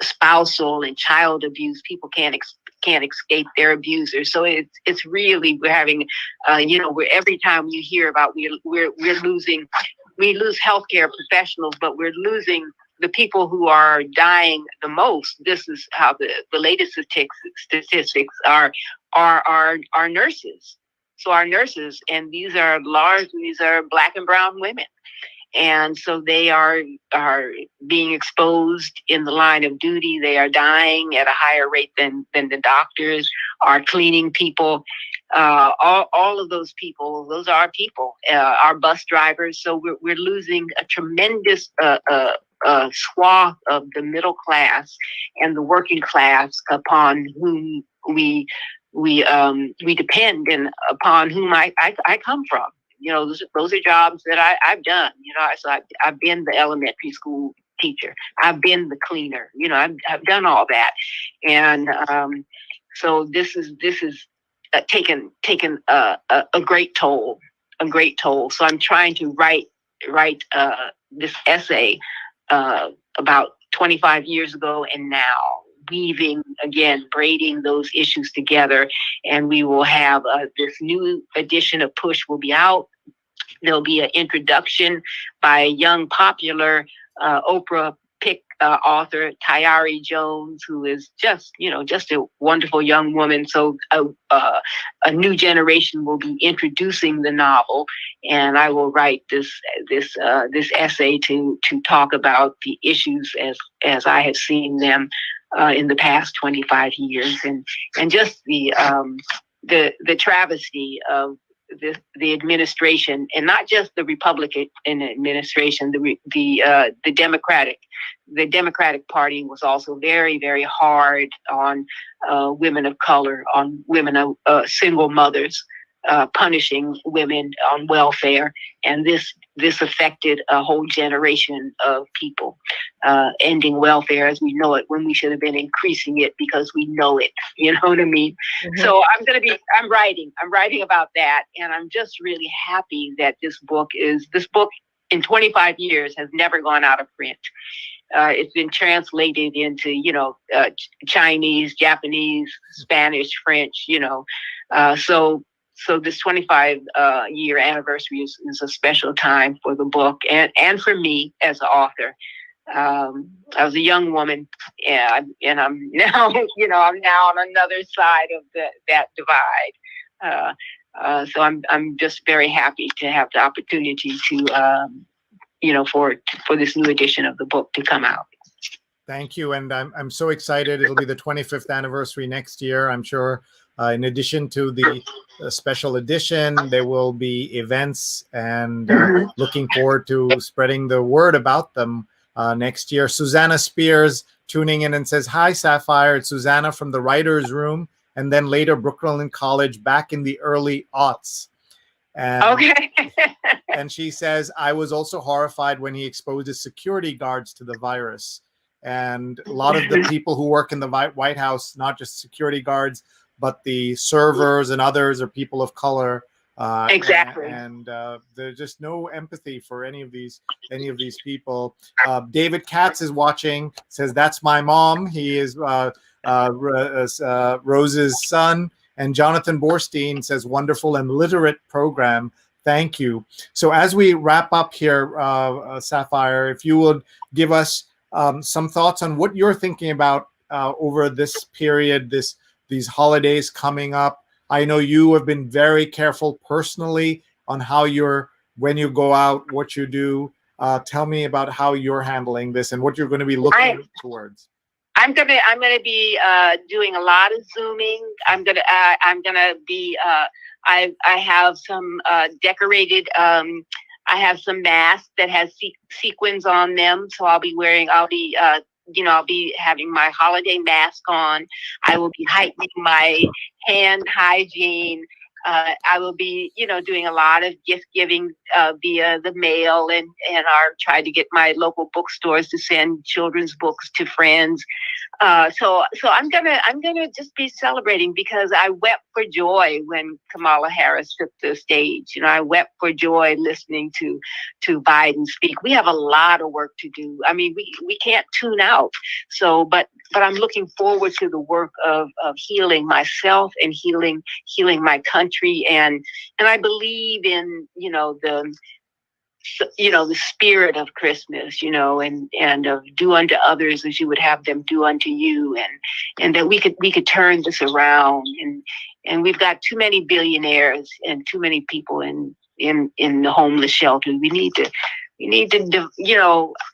spousal and child abuse. People can't escape their abusers. So it's really, we're having, every time you hear about we're losing lose healthcare professionals, but we're losing the people who are dying the most. This is how the latest statistics are nurses. So our nurses, and these are Black and brown women. And so they are being exposed in the line of duty. They are dying at a higher rate than the doctors. Our cleaning people, all of those people, those are our people. Our bus drivers. So we're losing a tremendous swath of the middle class and the working class upon whom we depend, and upon whom I come from. You know, those are jobs that I've done. You know, so I've been the elementary school teacher. I've been the cleaner. You know, I've done all that, and so this is taken a great toll, So I'm trying to write this essay about 25 years ago and now, braiding those issues together. And we will have this new edition of Push will be out. There'll be an introduction by a young, popular Oprah pick author, Tayari Jones, who is just a wonderful young woman. So a new generation will be introducing the novel, and I will write this essay to talk about the issues as I have seen them in the past 25 years, and just the travesty of the administration, and not just the Republican administration. The Democratic Party was also very, very hard on women of color, on women of single mothers, punishing women on welfare, and this affected a whole generation of people, ending welfare as we know it, when we should have been increasing it because we know it. You know what I mean? Mm-hmm. So I'm writing about that, and I'm just really happy that this book in 25 years has never gone out of print. It's been translated into, Chinese, Japanese, Spanish, French, So this 25 year anniversary is a special time for the book and for me as an author. I was a young woman, and I'm now, I'm now on another side of that divide. So I'm just very happy to have the opportunity to, for this new edition of the book to come out. Thank you, and I'm so excited. It'll be the 25th anniversary next year. I'm sure. In addition to the special edition, there will be events, and looking forward to spreading the word about them next year. Susanna Spears tuning in and says, "Hi, Sapphire. It's Susanna from the Writers' Room, and then later Brooklyn College back in the early aughts." And, okay. And she says, "I was also horrified when he exposed his security guards to the virus." And a lot of the people who work in the White House, not just security guards, but the servers and others are people of color. Exactly. And there's just no empathy for any of these people. David Katz is watching, says, "That's my mom." He is Rose's son. And Jonathan Borstein says, "Wonderful and literate program. Thank you." So as we wrap up here, Sapphire, if you would give us some thoughts on what you're thinking about over this period, these holidays coming up. I know you have been very careful personally on when you go out, what you do. Tell me about how you're handling this and what you're going to be looking towards. I'm gonna be doing a lot of Zooming. I'm gonna be. I have some decorated. I have some masks that has sequins on them, so I'll be having my holiday mask on. I will be heightening my hand hygiene. I will be, doing a lot of gift giving via the mail, and try to get my local bookstores to send children's books to friends. So I'm gonna just be celebrating, because I wept for joy when Kamala Harris took the stage. I wept for joy listening to Biden speak. We have a lot of work to do. I mean, we can't tune out. So, but I'm looking forward to the work of healing myself and healing my country, and I believe in the spirit of Christmas, and of do unto others as you would have them do unto you, and that we could turn this around, and we've got too many billionaires and too many people in the homeless shelter. We need to,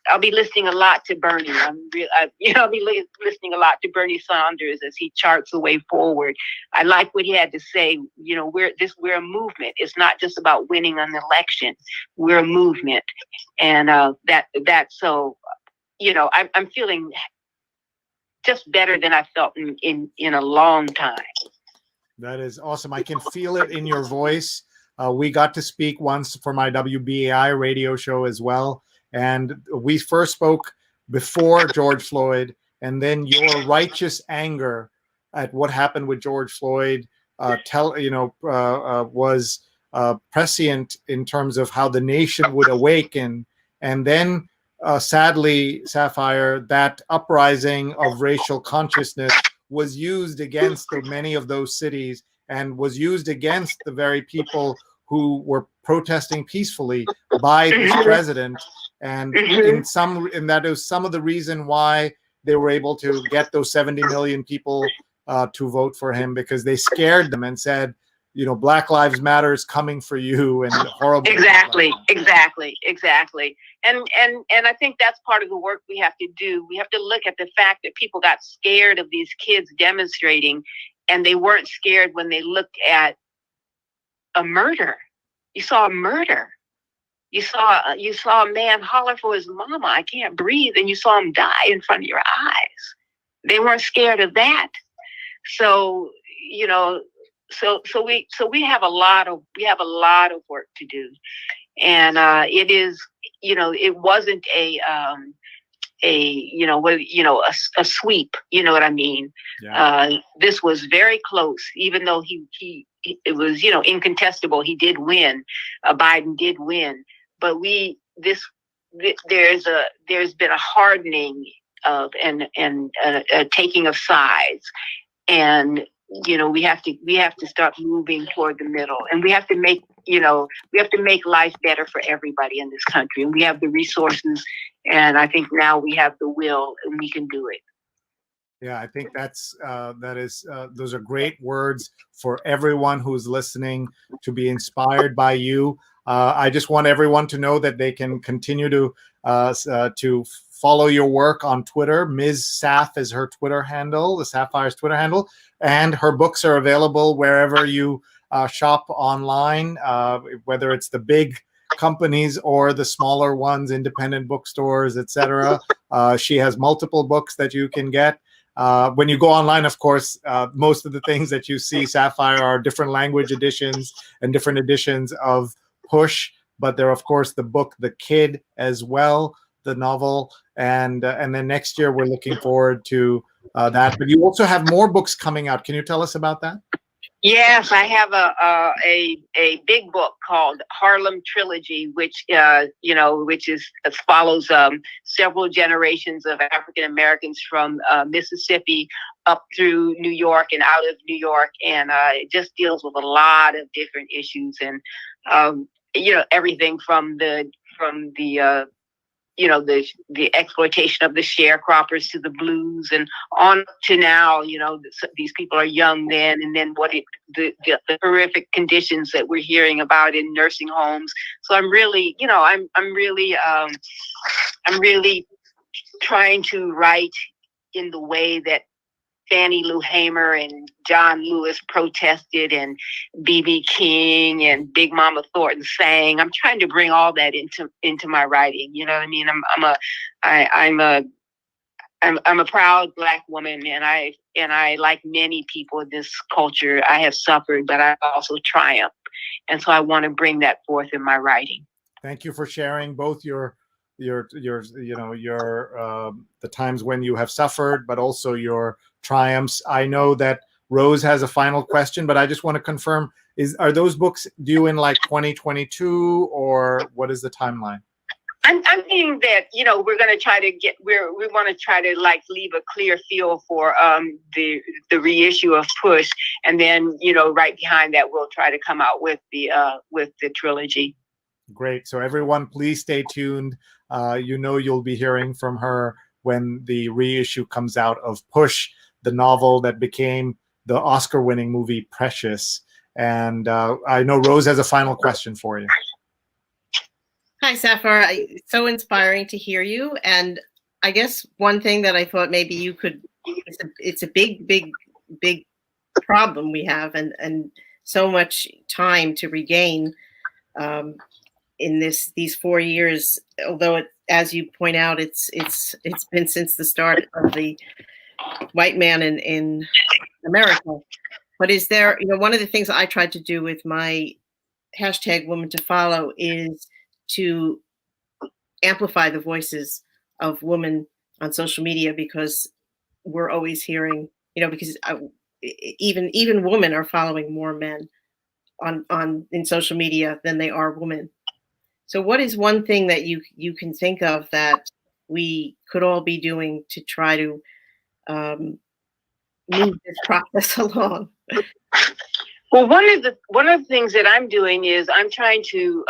I'll be listening a lot to Bernie. I'll be listening a lot to Bernie Sanders as he charts the way forward. I like what he had to say. We're a movement. It's not just about winning an election. We're a movement, and so I'm feeling just better than I felt in a long time. That is awesome. I can feel it in your voice. We got to speak once for my WBAI radio show as well. And we first spoke before George Floyd, and then your righteous anger at what happened with George Floyd was prescient in terms of how the nation would awaken. And then sadly, Sapphire, that uprising of racial consciousness was used against many of those cities, and was used against the very people who were protesting peacefully by this president. And that is some of the reason why they were able to get those 70 million people to vote for him, because they scared them and said, Black Lives Matter is coming for you, and horrible. Exactly. And I think that's part of the work we have to do. We have to look at the fact that people got scared of these kids demonstrating, and they weren't scared when they looked at a murder. You saw a murder. You saw a man holler for his mama, I can't breathe, and you saw him die in front of your eyes. They weren't scared of that. So, so we have a lot of work to do. And it is, it wasn't a sweep, you know what I mean? Yeah. This was very close, even though it was, incontestable. He did win. Biden did win, but there's been a hardening of and a taking of sides, and we have to start moving toward the middle, and we have to make life better for everybody in this country, and we have the resources, and I think now we have the will, and we can do it. Yeah, I think those are great words for everyone who's listening to be inspired by you. I just want everyone to know that they can continue to follow your work on Twitter. Ms. Saff is her Twitter handle, the Sapphire's Twitter handle, and her books are available wherever you shop online, whether it's the big companies or the smaller ones, independent bookstores, etc. She has multiple books that you can get. When you go online, of course, most of the things that you see, Sapphire, are different language editions and different editions of Push, but they're, of course, the book The Kid as well, the novel, and then next year we're looking forward to that. But you also have more books coming out. Can you tell us about that? Yes, I have a big book called Harlem Trilogy, which follows several generations of African Americans from Mississippi up through New York and out of New York, and it just deals with a lot of different issues, and everything from the exploitation of the sharecroppers to the blues, and on to now, these people are young then, and then the horrific conditions that we're hearing about in nursing homes. So I'm really, I'm really trying to write in the way that Fannie Lou Hamer and John Lewis protested, and B.B. King and Big Mama Thornton sang. I'm trying to bring all that into my writing. You know what I mean? I'm a proud Black woman, and I like many people in this culture. I have suffered, but I also triumphed, and so I want to bring that forth in my writing. Thank you for sharing both your the times when you have suffered, but also your triumphs. I know that Rose has a final question, but I just want to confirm: are those books due in like 2022, or what is the timeline? I'm thinking that we're going to try to we want to try to leave a clear feel for the reissue of Push, and then right behind that we'll try to come out with the trilogy. Great. So everyone, please stay tuned. You'll be hearing from her when the reissue comes out of Push, the novel that became the Oscar-winning movie Precious. And I know Rose has a final question for you. Hi, Sapphire. It's so inspiring to hear you. And I guess one thing that I thought maybe you could, it's a big problem we have, and so much time to regain in these 4 years. Although as you point out, it's been since the start of the white man in America. But is there, one of the things I tried to do with my hashtag Woman to Follow is to amplify the voices of women on social media, because we're always hearing, because even women are following more men in social media than they are women. So what is one thing that you can think of that we could all be doing to try to move this process along? Well, one of the things that I'm doing is I'm trying to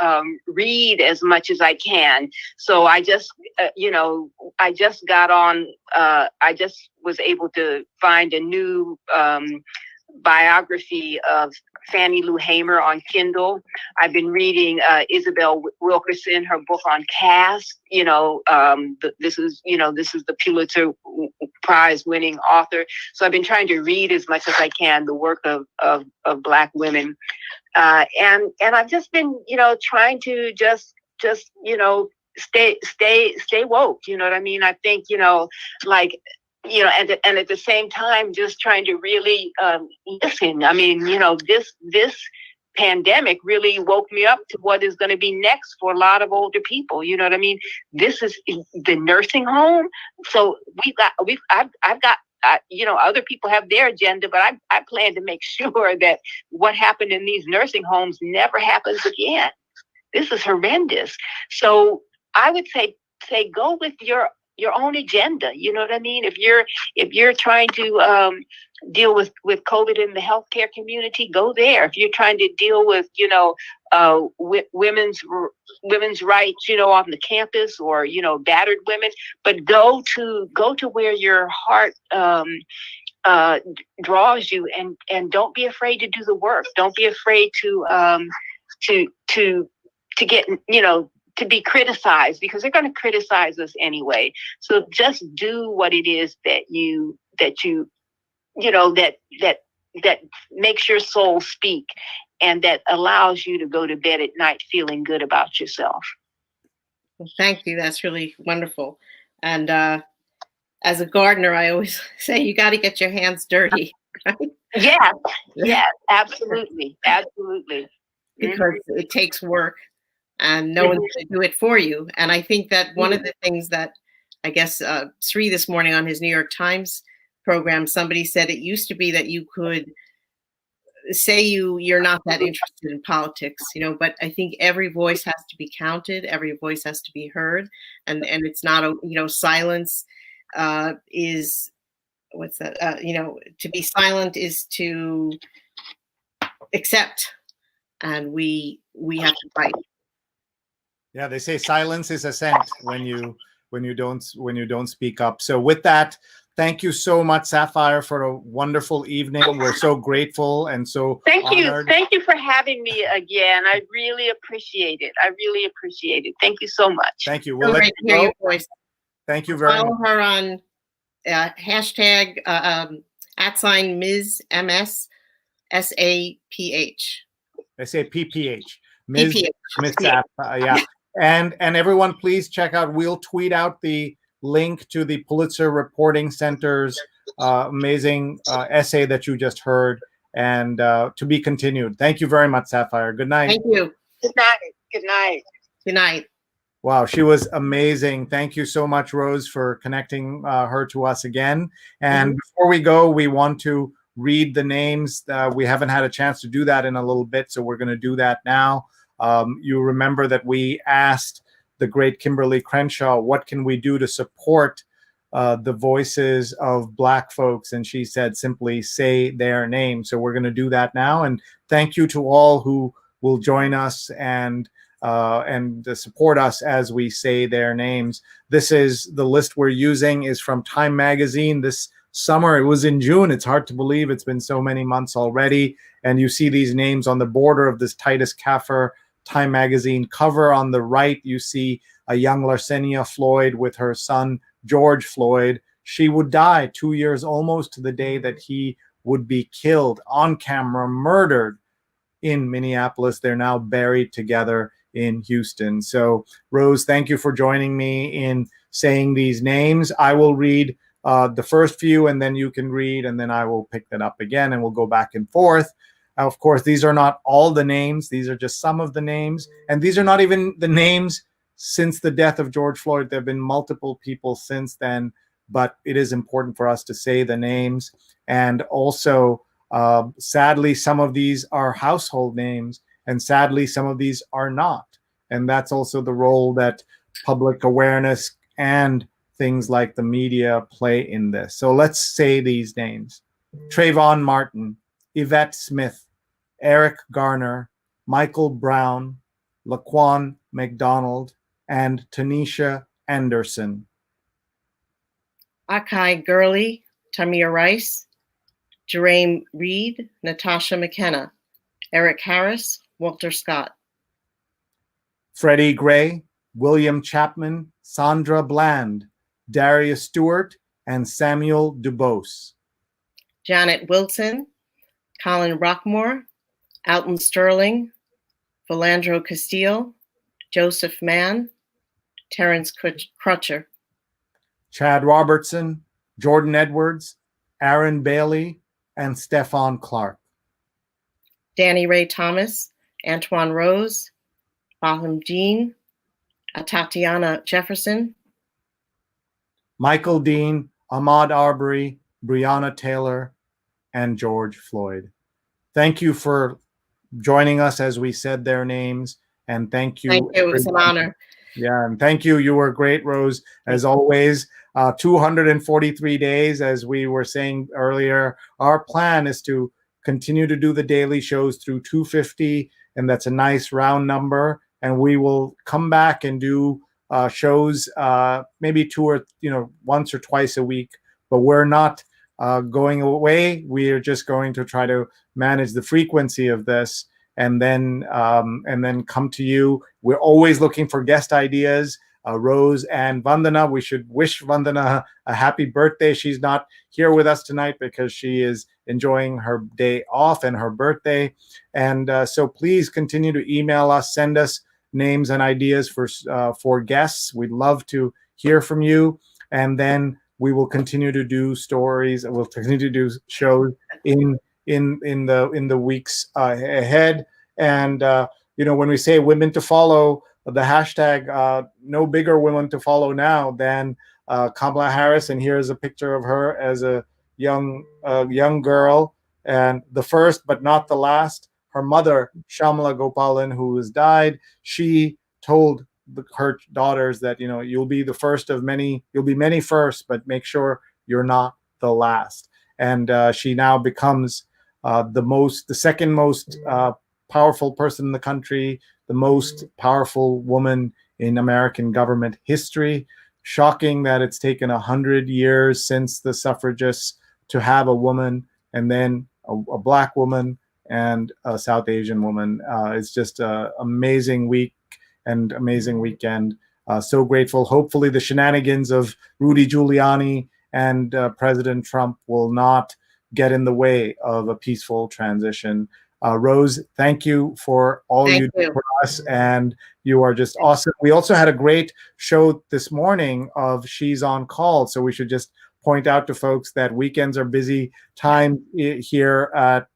read as much as I can. So I just, I just got on. I just was able to find a new biography of Fannie Lou Hamer on Kindle. I've been reading Isabel Wilkerson, her book on caste. This is the Pulitzer Prize winning author. So I've been trying to read as much as I can the work of Black women, and I've just been trying to just stay woke. You know what I mean? I think and at the same time, just trying to really listen. I mean, this pandemic really woke me up to what is going to be next for a lot of older people. You know what I mean? This is the nursing home. So I've got other people have their agenda, but I plan to make sure that what happened in these nursing homes never happens again. This is horrendous. So I would say go with your own agenda. You know what I mean? If you're trying to deal with COVID in the healthcare community, go there. If you're trying to deal with women's rights, on the campus, or battered women, but go to where your heart draws you, and don't be afraid to do the work. Don't be afraid to get to be criticized, because they're going to criticize us anyway. So just do what it is that makes your soul speak, and that allows you to go to bed at night feeling good about yourself. Well, thank you. That's really wonderful. And as a gardener, I always say you got to get your hands dirty. Right? Yeah, absolutely. Because it takes work. And no one's going to do it for you. And I think that one of the things that, I guess, Sree this morning on his New York Times program, somebody said it used to be that you could say you're not that interested in politics, but I think every voice has to be counted. Every voice has to be heard. And it's not, silence is, what's that? To be silent is to accept. And we have to fight. Yeah, they say silence is assent when you don't speak up. So with that, thank you so much, Sapphire, for a wonderful evening. We're so grateful and so honored. Thank you for having me again. I really appreciate it. Thank you so much. Thank you. We'll let you go. Your voice. Thank you very much. Follow her on hashtag @Ms. MS SAPH. SAPPH. Ms. Sapphire. Yeah. And everyone, please check out. We'll tweet out the link to the Pulitzer Reporting Center's amazing essay that you just heard, and to be continued. Thank you very much, Sapphire. Good night. Thank you. Good night. Good night. Good night. Wow, she was amazing. Thank you so much, Rose, for connecting her to us again. And before we go, we want to read the names. We haven't had a chance to do that in a little bit, so we're going to do that now. You remember that we asked the great Kimberly Crenshaw, what can we do to support the voices of Black folks? And she said, simply say their name. So we're going to do that now. And thank you to all who will join us and and support us as we say their names. This is the list we're using is from Time Magazine this summer. It was in June. It's hard to believe it's been so many months already. And you see these names on the border of this Titus Kaffir Time Magazine cover. On the right, you see a young Larsenia Floyd with her son, George Floyd. She would die 2 years almost to the day that he would be killed on camera, murdered in Minneapolis. They're now buried together in Houston. So, Rose, thank you for joining me in saying these names. I will read the first few, and then you can read, and then I will pick that up again, and we'll go back and forth. Of course, these are not all the names. These are just some of the names. And these are not even the names since the death of George Floyd. There have been multiple people since then, but it is important for us to say the names. And also, sadly, some of these are household names, and sadly, some of these are not. And that's also the role that public awareness and things like the media play in this. So let's say these names. Trayvon Martin, Yvette Smith, Eric Garner, Michael Brown, Laquan McDonald, and Tanisha Anderson. Akai Gurley, Tamir Rice, Jerame Reed, Natasha McKenna, Eric Harris, Walter Scott. Freddie Gray, William Chapman, Sandra Bland, Darius Stewart, and Samuel Dubose. Janet Wilson, Colin Rockmore, Alton Sterling, Philandro Castile, Joseph Mann, Terrence Crutcher. Chad Robertson, Jordan Edwards, Aaron Bailey, and Stefan Clark. Danny Ray Thomas, Antoine Rose, Baham Jean, Tatiana Jefferson. Michael Dean, Ahmaud Arbery, Breonna Taylor, and George Floyd. Thank you for joining us as we said their names, and thank you. Thank you. It was an honor. Yeah, and thank you. You were great, Rose, as always. 243 days, as we were saying earlier. Our plan is to continue to do the daily shows through 250, and that's a nice round number. And we will come back and do shows maybe once or twice a week. But we're not going away. We are just going to try to manage the frequency of this, and then come to you. We're always looking for guest ideas. Rose and Vandana, we should wish Vandana a happy birthday. She's not here with us tonight because she is enjoying her day off and her birthday. And so please continue to email us, send us names and ideas for guests. We'd love to hear from you. And then we will continue to do stories. We'll continue to do shows in the weeks ahead. And when we say women to follow, the hashtag, no bigger women to follow now than Kamala Harris. And here's a picture of her as a young girl, and the first but not the last. Her mother, Shamala Gopalan, who has died, she told her daughters that you'll be the first of many. You'll be many first, but make sure you're not the last. And she now becomes the second most powerful person in the country, the most powerful woman in American government history. Shocking that it's taken 100 years since the suffragists to have a woman, and then a Black woman and a South Asian woman. It's just an amazing week and amazing weekend. So grateful. Hopefully the shenanigans of Rudy Giuliani and President Trump will not get in the way of a peaceful transition. Rose, thank you for all you do for us, and you are just awesome. We also had a great show this morning of She's on Call, so we should just point out to folks that weekends are busy time here at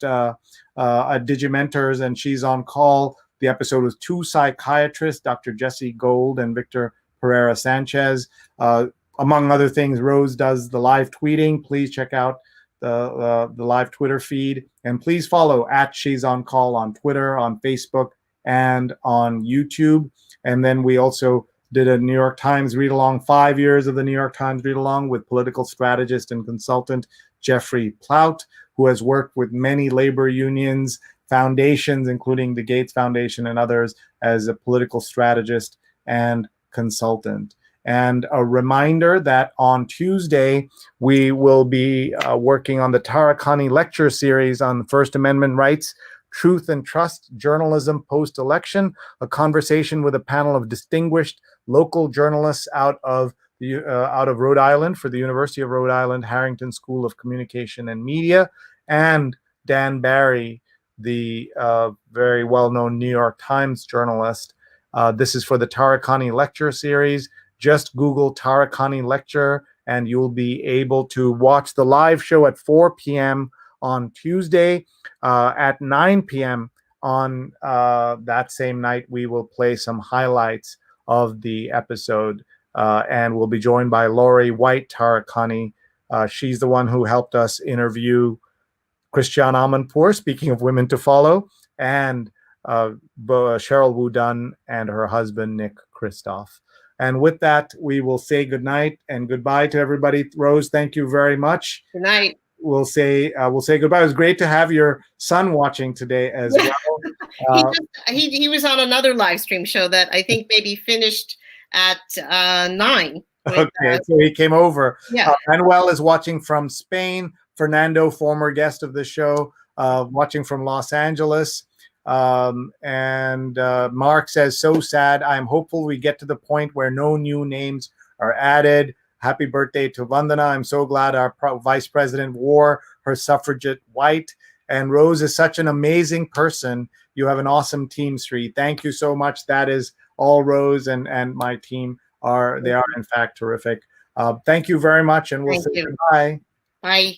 Digimentors, and She's on Call. The episode was two psychiatrists, Dr. Jesse Gold and Victor Pereira Sanchez. Among other things, Rose does the live tweeting. Please check out the live Twitter feed, and please follow at She's on Call on Twitter, on Facebook, and on YouTube. And then we also did a New York Times read along, 5 years of the New York Times read along with political strategist and consultant Jeffrey Plout, who has worked with many labor unions foundations, including the Gates Foundation and others, as a political strategist and consultant. And a reminder that on Tuesday, we will be working on the Tarakani lecture series on First Amendment rights, truth and trust, journalism post-election, a conversation with a panel of distinguished local journalists out of Rhode Island for the University of Rhode Island Harrington School of Communication and Media, and Dan Barry, the very well-known New York Times journalist. This is for the Tarakani lecture series. Just Google Tarakani lecture, and you'll be able to watch the live show at 4 p.m. on Tuesday. At 9 p.m. on that same night, we will play some highlights of the episode, and we'll be joined by Lori White Tarakani. She's the one who helped us interview Christiane Amanpour, speaking of women to follow, and Cheryl Wu Dunn and her husband, Nick Kristoff. And with that, we will say goodnight and goodbye to everybody. Rose, thank you very much. Good night. We'll say goodbye. It was great to have your son watching today as well. He was on another live stream show that I think maybe finished at 9. Okay, so he came over. Yeah. Manuel is watching from Spain. Fernando, former guest of the show, watching from Los Angeles. And Mark says, so sad. I'm hopeful we get to the point where no new names are added. Happy birthday to Vandana. I'm so glad our vice president wore her suffragette white. And Rose is such an amazing person. You have an awesome team, Sree. Thank you so much. That is all Rose and my team are. They are, in fact, terrific. Thank you very much. And we'll say goodbye. Bye.